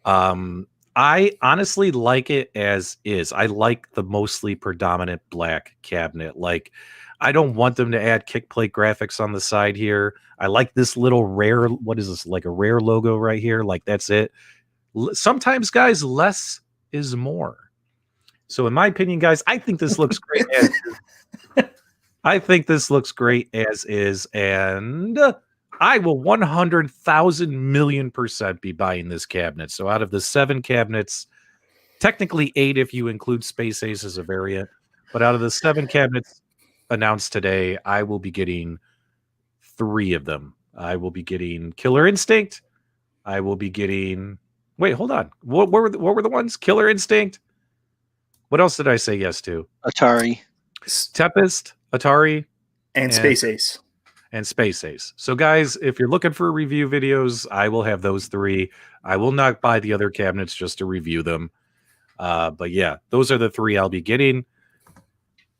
[SPEAKER 1] I honestly like it as is. I like the mostly predominant black cabinet. Like, I don't want them to add kick plate graphics on the side here. I like this little rare, what is this, like a rare logo right here? Like, that's it. Sometimes, guys, less is more. So, in my opinion, guys, I think this looks great as is. I think this looks great as is, and I will 100,000,000,000% be buying this cabinet. So out of the 7 cabinets, technically 8 if you include Space Ace as a variant, but out of the 7 cabinets announced today, I will be getting 3 of them. I will be getting Killer Instinct. I will be getting. Wait, hold on. What were the ones? Killer Instinct. What else did I say yes to?
[SPEAKER 2] Atari.
[SPEAKER 1] Tempest, Atari,
[SPEAKER 3] and Space Ace.
[SPEAKER 1] And Space Ace. So, guys, if you're looking for review videos, I will have those 3. I will not buy the other cabinets just to review them. But yeah, those are the 3 I'll be getting.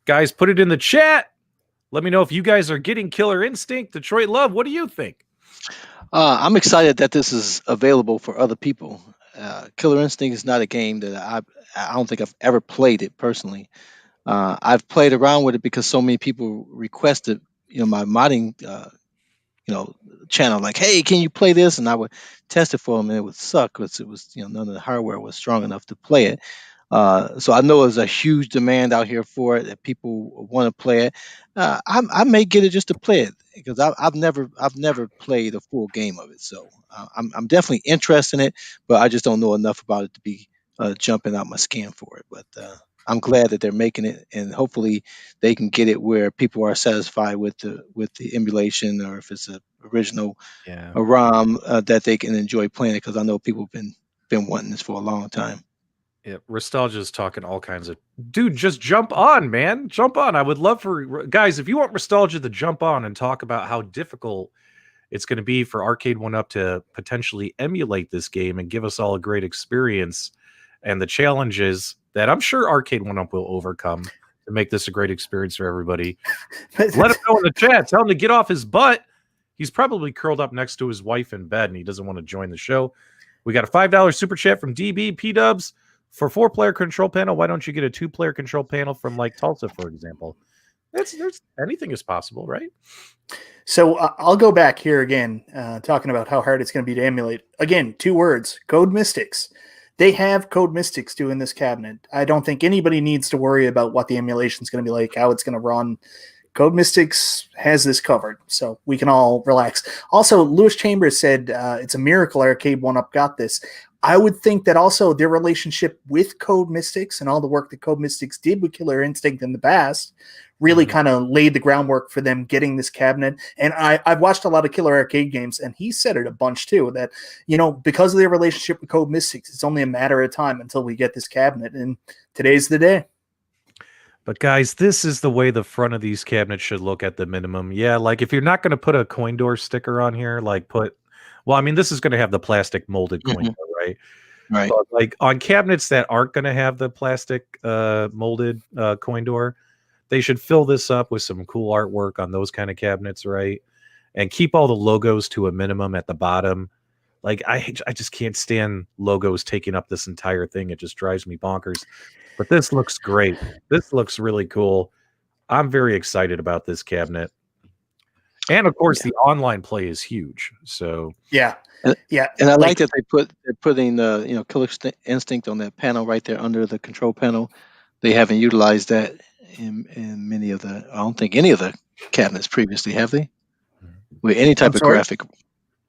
[SPEAKER 1] Guys, put it in the chat. Let me know if you guys are getting Killer Instinct. Detroit Love, what do you think?
[SPEAKER 2] I'm excited that this is available for other people. Killer Instinct is not a game that I don't think I've ever played it personally. I've played around with it because so many people requested, my modding, channel, like, hey, can you play this? And I would test it for them, and it would suck because it was, none of the hardware was strong enough to play it. So I know there's a huge demand out here for it, that people want to play it. I may get it just to play it because I've never played a full game of it. So I'm definitely interested in it, but I just don't know enough about it to be jumping out my skin for it. But I'm glad that they're making it, and hopefully they can get it where people are satisfied with the emulation, or if it's a original a ROM, that they can enjoy playing it, because I know people have been wanting this for a long time.
[SPEAKER 1] Yeah, Nostalgia's talking all kinds of. Dude, just jump on, man. Jump on. I would love for guys, if you want Nostalgia to jump on and talk about how difficult it's going to be for Arcade1Up to potentially emulate this game and give us all a great experience, and the challenges that I'm sure Arcade1Up will overcome to make this a great experience for everybody. Let him know in the chat. Tell him to get off his butt. He's probably curled up next to his wife in bed and he doesn't want to join the show. We got a $5 super chat from DB P-Dubs. For 4-player control panel, why don't you get a 2-player control panel from like Tulsa, for example? There's anything is possible, right?
[SPEAKER 3] So I'll go back here again, talking about how hard it's going to be to emulate. Again, 2 words: Code Mystics. They have Code Mystics doing this cabinet. I don't think anybody needs to worry about what the emulation is going to be like, how it's going to run. Code Mystics has this covered, so we can all relax. Also, Lewis Chambers said it's a miracle Arcade1Up got this. I would think that also their relationship with Code Mystics and all the work that Code Mystics did with Killer Instinct in the past really kind of laid the groundwork for them getting this cabinet. And I've watched a lot of Killer Arcade games, and he said it a bunch too, that, because of their relationship with Code Mystics, it's only a matter of time until we get this cabinet, and today's the day.
[SPEAKER 1] But guys, this is the way the front of these cabinets should look at the minimum. Yeah, like if you're not going to put a coin door sticker on here, this is going to have the plastic molded coin door, right?
[SPEAKER 2] Right.
[SPEAKER 1] But like on cabinets that aren't going to have the plastic molded coin door, they should fill this up with some cool artwork on those kind of cabinets, right? And keep all the logos to a minimum at the bottom. Like I just can't stand logos taking up this entire thing. It just drives me bonkers. But this looks great. This looks really cool. I'm very excited about this cabinet. And of course, the online play is huge. So
[SPEAKER 3] yeah.
[SPEAKER 2] And I like that they're putting the Killer Instinct on that panel right there under the control panel. They haven't utilized that in many of the. I don't think any of the cabinets previously, have they? With any type of graphic.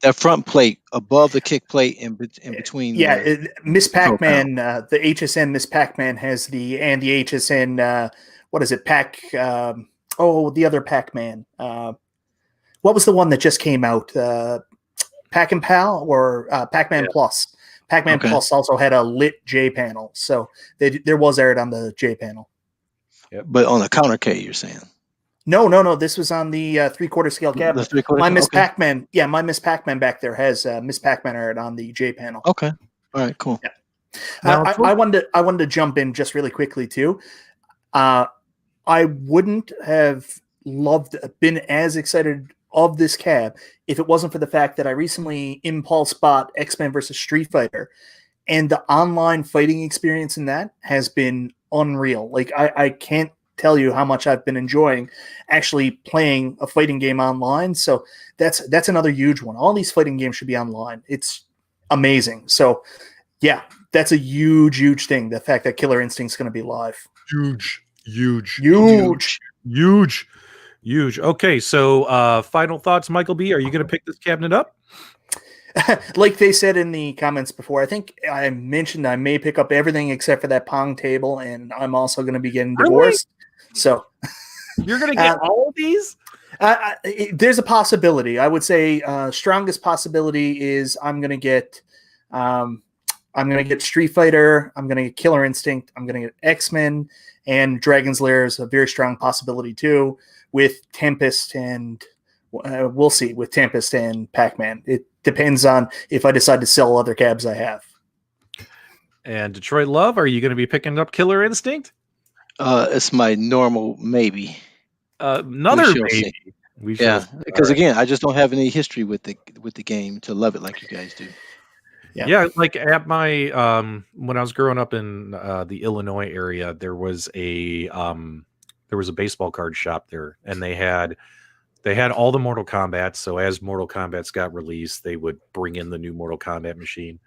[SPEAKER 2] That front plate above the kick plate in between.
[SPEAKER 3] Yeah, Miss Pac-Man, the HSN Miss Pac-Man has the HSN. What is it? The other Pac-Man. What was the one that just came out? Pac and Pal or Pac-Man Plus? Pac-Man Plus also had a lit J panel, so there was art on the J panel.
[SPEAKER 2] But on the counter K, you're saying?
[SPEAKER 3] No. This was on the 3/4 scale
[SPEAKER 2] The
[SPEAKER 3] cabinet.
[SPEAKER 2] 3/4.
[SPEAKER 3] My Miss
[SPEAKER 2] Okay.
[SPEAKER 3] Pac-Man. Yeah, my Miss Pac-Man back there has Miss Pac-Man art on the J panel.
[SPEAKER 2] Okay. All right. Cool.
[SPEAKER 3] Yeah.
[SPEAKER 1] Now,
[SPEAKER 3] I wanted to jump in just really quickly too. I wouldn't have been as excited of this cab if it wasn't for the fact that I recently impulse bought X-Men versus Street Fighter, and the online fighting experience in that has been unreal. Like I can't tell you how much I've been enjoying actually playing a fighting game online. So that's another huge one. All these fighting games should be online. It's amazing. So yeah, that's a huge thing. The fact that Killer Instinct's going to be live.
[SPEAKER 1] Huge. Okay, so final thoughts, Michael B. Are you going to pick this cabinet up?
[SPEAKER 3] Like they said in the comments before, I think I mentioned I may pick up everything except for that Pong table, and I'm also going to be getting divorced. So
[SPEAKER 1] you're going to get all of these?
[SPEAKER 3] There's a possibility. I would say strongest possibility is I'm going to get Street Fighter. I'm going to get Killer Instinct. I'm going to get X-Men, and Dragon's Lair is a very strong possibility too, with Tempest and we'll see with Tempest and Pac-Man. It depends on if I decide to sell other cabs I have.
[SPEAKER 1] And Detroit Love, are you going to be picking up Killer Instinct?
[SPEAKER 2] It's my normal maybe.
[SPEAKER 1] Another maybe.
[SPEAKER 2] Because again, I just don't have any history with the game to love it like you guys do.
[SPEAKER 1] Yeah, like at my when I was growing up in the Illinois area, there was a baseball card shop there, and they had all the Mortal Kombat. So as Mortal Kombat's got released, they would bring in the new Mortal Kombat machine.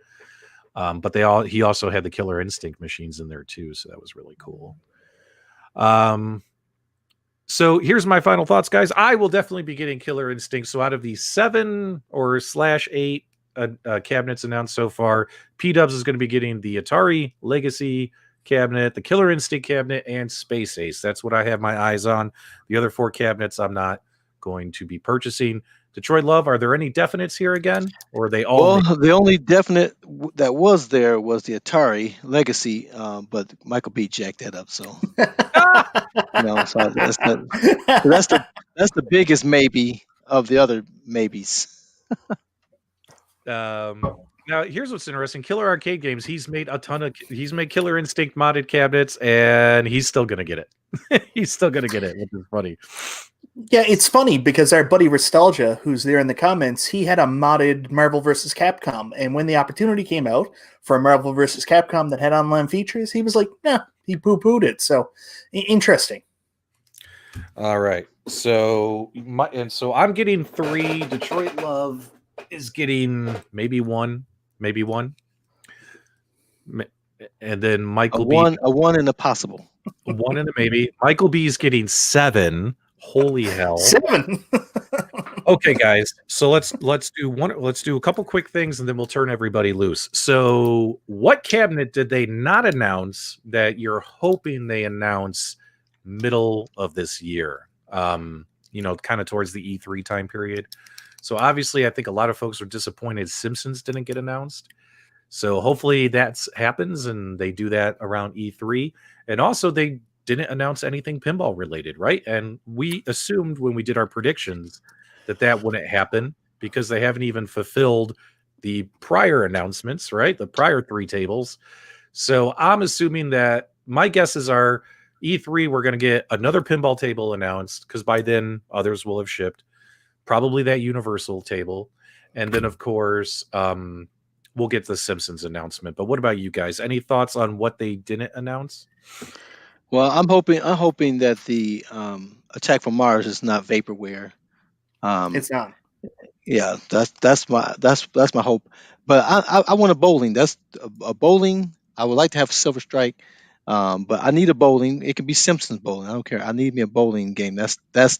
[SPEAKER 1] But he also had the Killer Instinct machines in there too, so that was really cool. So here's my final thoughts, guys. I will definitely be getting Killer Instinct. So out of the 7 or /8 cabinets announced so far, P-Dubs is going to be getting the Atari Legacy cabinet, the Killer Instinct cabinet, and Space Ace. That's what I have my eyes on. The other 4 cabinets I'm not going to be purchasing. Detroit Love, are there any definites here again, or are they all?
[SPEAKER 2] Well, the only definite that was there was the Atari Legacy, but Michael B jacked that up. So, so that's the biggest maybe of the other maybes.
[SPEAKER 1] Now, here's what's interesting. Killer Arcade Games, he's made Killer Instinct modded cabinets, and he's still going to get it. He's still going to get it, which is funny.
[SPEAKER 3] Yeah, it's funny because our buddy Nostalgia, who's there in the comments, he had a modded Marvel vs. Capcom, and when the opportunity came out for a Marvel vs. Capcom that had online features, he was like, nah, he poo-pooed it. So, interesting.
[SPEAKER 1] All right. So I'm getting 3. Detroit Love is getting maybe one, and then Michael B.
[SPEAKER 2] A one and a possible.
[SPEAKER 1] A 1 and a maybe. Michael B is getting 7. Holy hell!
[SPEAKER 3] 7.
[SPEAKER 1] Okay, guys. So let's do a couple quick things, and then we'll turn everybody loose. So, what cabinet did they not announce that you're hoping they announce middle of this year? Kind of towards the E3 time period. So obviously, I think a lot of folks are disappointed Simpsons didn't get announced. So hopefully that happens and they do that around E3. And also they didn't announce anything pinball related, right? And we assumed when we did our predictions that wouldn't happen because they haven't even fulfilled the prior announcements, right? The prior 3 tables. So I'm assuming that my guesses are E3, we're going to get another pinball table announced because by then others will have shipped. Probably that Universal table. And then, of course, we'll get the Simpsons announcement. But what about you guys? Any thoughts on what they didn't announce?
[SPEAKER 2] Well, I'm hoping that the Attack from Mars is not vaporware.
[SPEAKER 3] It's not.
[SPEAKER 2] Yeah, that's my hope. But I want a bowling. That's a bowling. I would like to have Silver Strike, but I need a bowling. It can be Simpsons bowling. I don't care. I need me a bowling game. That's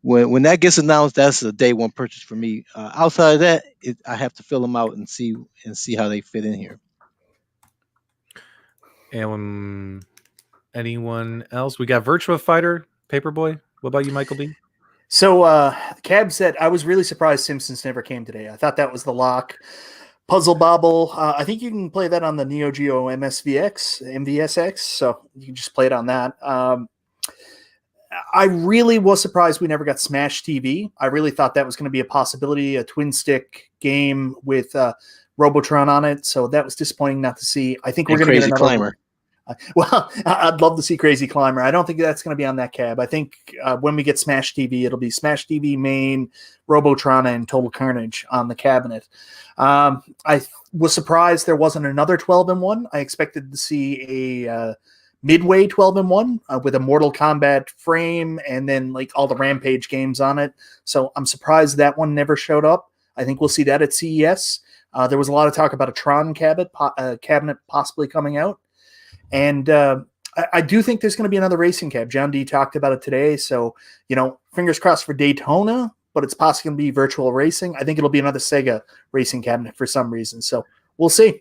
[SPEAKER 2] when that gets announced. That's a day one purchase for me. Outside of that, I have to fill them out and see how they fit in here.
[SPEAKER 1] And anyone else? We got Virtua Fighter, Paperboy. What about you, Michael B?
[SPEAKER 3] So Cab said, I was really surprised Simpsons never came today. I thought that was the lock. Puzzle Bobble. I think you can play that on the Neo Geo MVSX, so you can just play it on that. I really was surprised we never got Smash TV. I really thought that was going to be a possibility, a twin stick game with Robotron on it. So that was disappointing not to see. I think we're going to get another
[SPEAKER 2] Climber.
[SPEAKER 3] Well, I'd love to see Crazy Climber. I don't think that's going to be on that cab. I think when we get Smash TV, it'll be Smash TV main, Robotron, and Total Carnage on the cabinet. I was surprised there wasn't another 12-in-1. I expected to see a Midway 12-in-1 with a Mortal Kombat frame and then like all the Rampage games on it. So I'm surprised that one never showed up. I think we'll see that at CES. There was a lot of talk about a Tron cabinet possibly coming out. And I do think there's going to be another racing cab. John D talked about it today. So, fingers crossed for Daytona, but it's possibly going to be virtual racing. I think it'll be another Sega racing cabinet for some reason. So we'll see.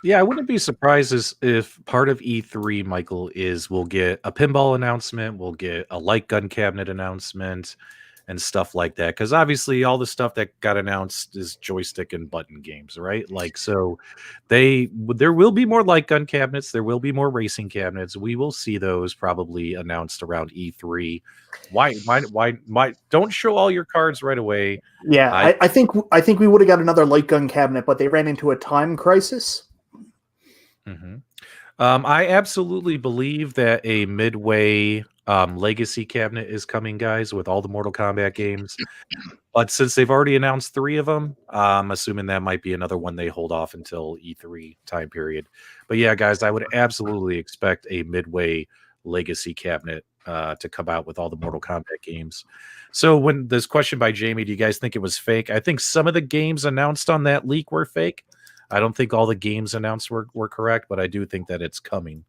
[SPEAKER 1] Yeah, I wouldn't be surprised if part of E3, Michael, is we'll get a pinball announcement, we'll get a light gun cabinet announcement, and stuff like that. Because obviously all the stuff that got announced is joystick and button games, right? Like, so there will be more light gun cabinets, there will be more racing cabinets. We will see those probably announced around E3. Why don't show all your cards right away?
[SPEAKER 3] Yeah, I think we would have got another light gun cabinet, but they ran into a time crisis.
[SPEAKER 1] Mm-hmm. I absolutely believe that a Midway Legacy cabinet is coming, guys, with all the Mortal Kombat games. But since they've already announced 3 of them, I'm assuming that might be another one they hold off until E3 time period. But yeah, guys, I would absolutely expect a Midway Legacy cabinet to come out with all the Mortal Kombat games. So when this question by Jamie, do you guys think it was fake? I think some of the games announced on that leak were fake. I don't think all the games announced were correct, but I do think that it's coming.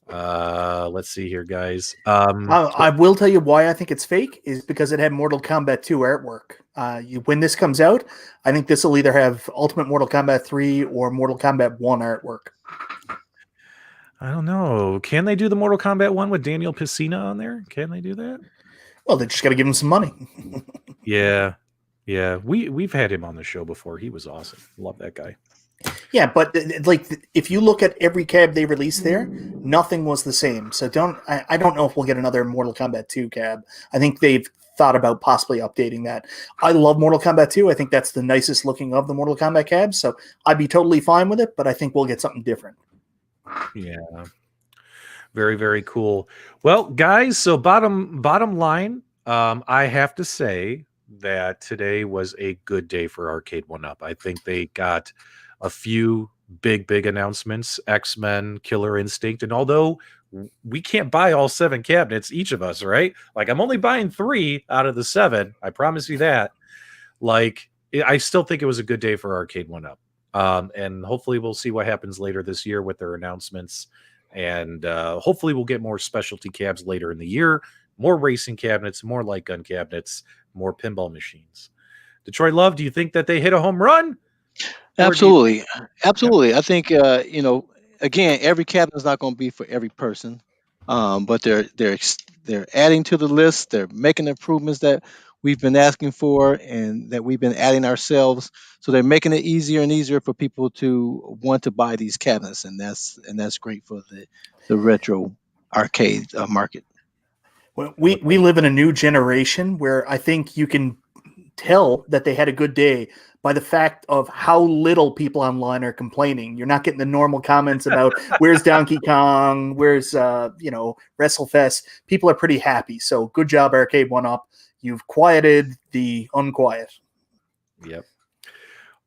[SPEAKER 1] Let's see here, guys.
[SPEAKER 3] I will tell you why I think it's fake is because it had Mortal Kombat 2 artwork. When this comes out, I think this will either have Ultimate Mortal Kombat 3 or Mortal Kombat 1 artwork.
[SPEAKER 1] I don't know. Can they do the Mortal Kombat 1 with Daniel Piscina on there? Can they do that?
[SPEAKER 3] Well, they just got to give him some money.
[SPEAKER 1] Yeah. We've had him on the show before. He was awesome. Love that guy.
[SPEAKER 3] Yeah, but if you look at every cab they released there, nothing was the same. So I don't know if we'll get another Mortal Kombat 2 cab. I think they've thought about possibly updating that. I love Mortal Kombat 2. I think that's the nicest looking of the Mortal Kombat cabs. So I'd be totally fine with it, but I think we'll get something different.
[SPEAKER 1] Yeah. Very, very cool. Well, guys, so bottom line, I have to say that today was a good day for Arcade1Up. I think they got a few big announcements, X-Men, Killer Instinct, and although we can't buy all 7 cabinets, each of us, right? Like, I'm only buying 3 out of the 7. I promise you that. Like, I still think it was a good day for Arcade1Up. And hopefully we'll see what happens later this year with their announcements. And hopefully we'll get more specialty cabs later in the year, more racing cabinets, more light gun cabinets, more pinball machines. Detroit Love, do you think that they hit a home run?
[SPEAKER 2] Absolutely. I think again, every cabinet is not going to be for every person, but they're adding to the list. They're making improvements that we've been asking for and that we've been adding ourselves. So they're making it easier and easier for people to want to buy these cabinets, and that's great for the retro arcade market.
[SPEAKER 3] Well, we live in a new generation where I think you can tell that they had a good day by the fact of how little people online are complaining. You're not getting the normal comments about where's Donkey Kong, where's WrestleFest. People are pretty happy. So good job, Arcade1Up. You've quieted the unquiet.
[SPEAKER 1] Yep.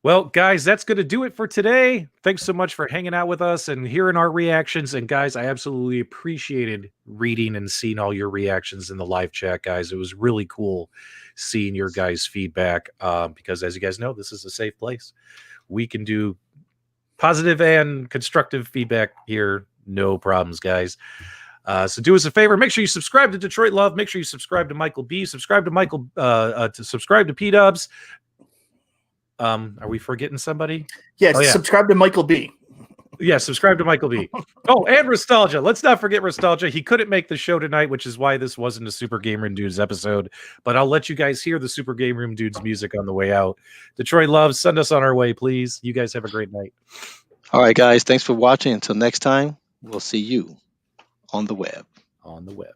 [SPEAKER 1] Well, guys, that's going to do it for today. Thanks so much for hanging out with us and hearing our reactions. And guys, I absolutely appreciated reading and seeing all your reactions in the live chat, guys. It was really cool seeing your guys' feedback because, as you guys know, this is a safe place. We can do positive and constructive feedback here. No problems, guys. So do us a favor. Make sure you subscribe to Detroit Love. Make sure you subscribe to Michael B. Subscribe to subscribe to P-Dubs. Are we forgetting somebody?
[SPEAKER 3] Yes, subscribe to Michael B.
[SPEAKER 1] Yeah, subscribe to Michael B. Oh, and Nostalgia. Let's not forget Nostalgia. He couldn't make the show tonight, which is why this wasn't a Super Game Room Dudes episode. But I'll let you guys hear the Super Game Room Dudes music on the way out. Detroit Love, send us on our way, please. You guys have a great night.
[SPEAKER 2] All right, guys. Thanks for watching. Until next time, we'll see you on the web.
[SPEAKER 1] on the web.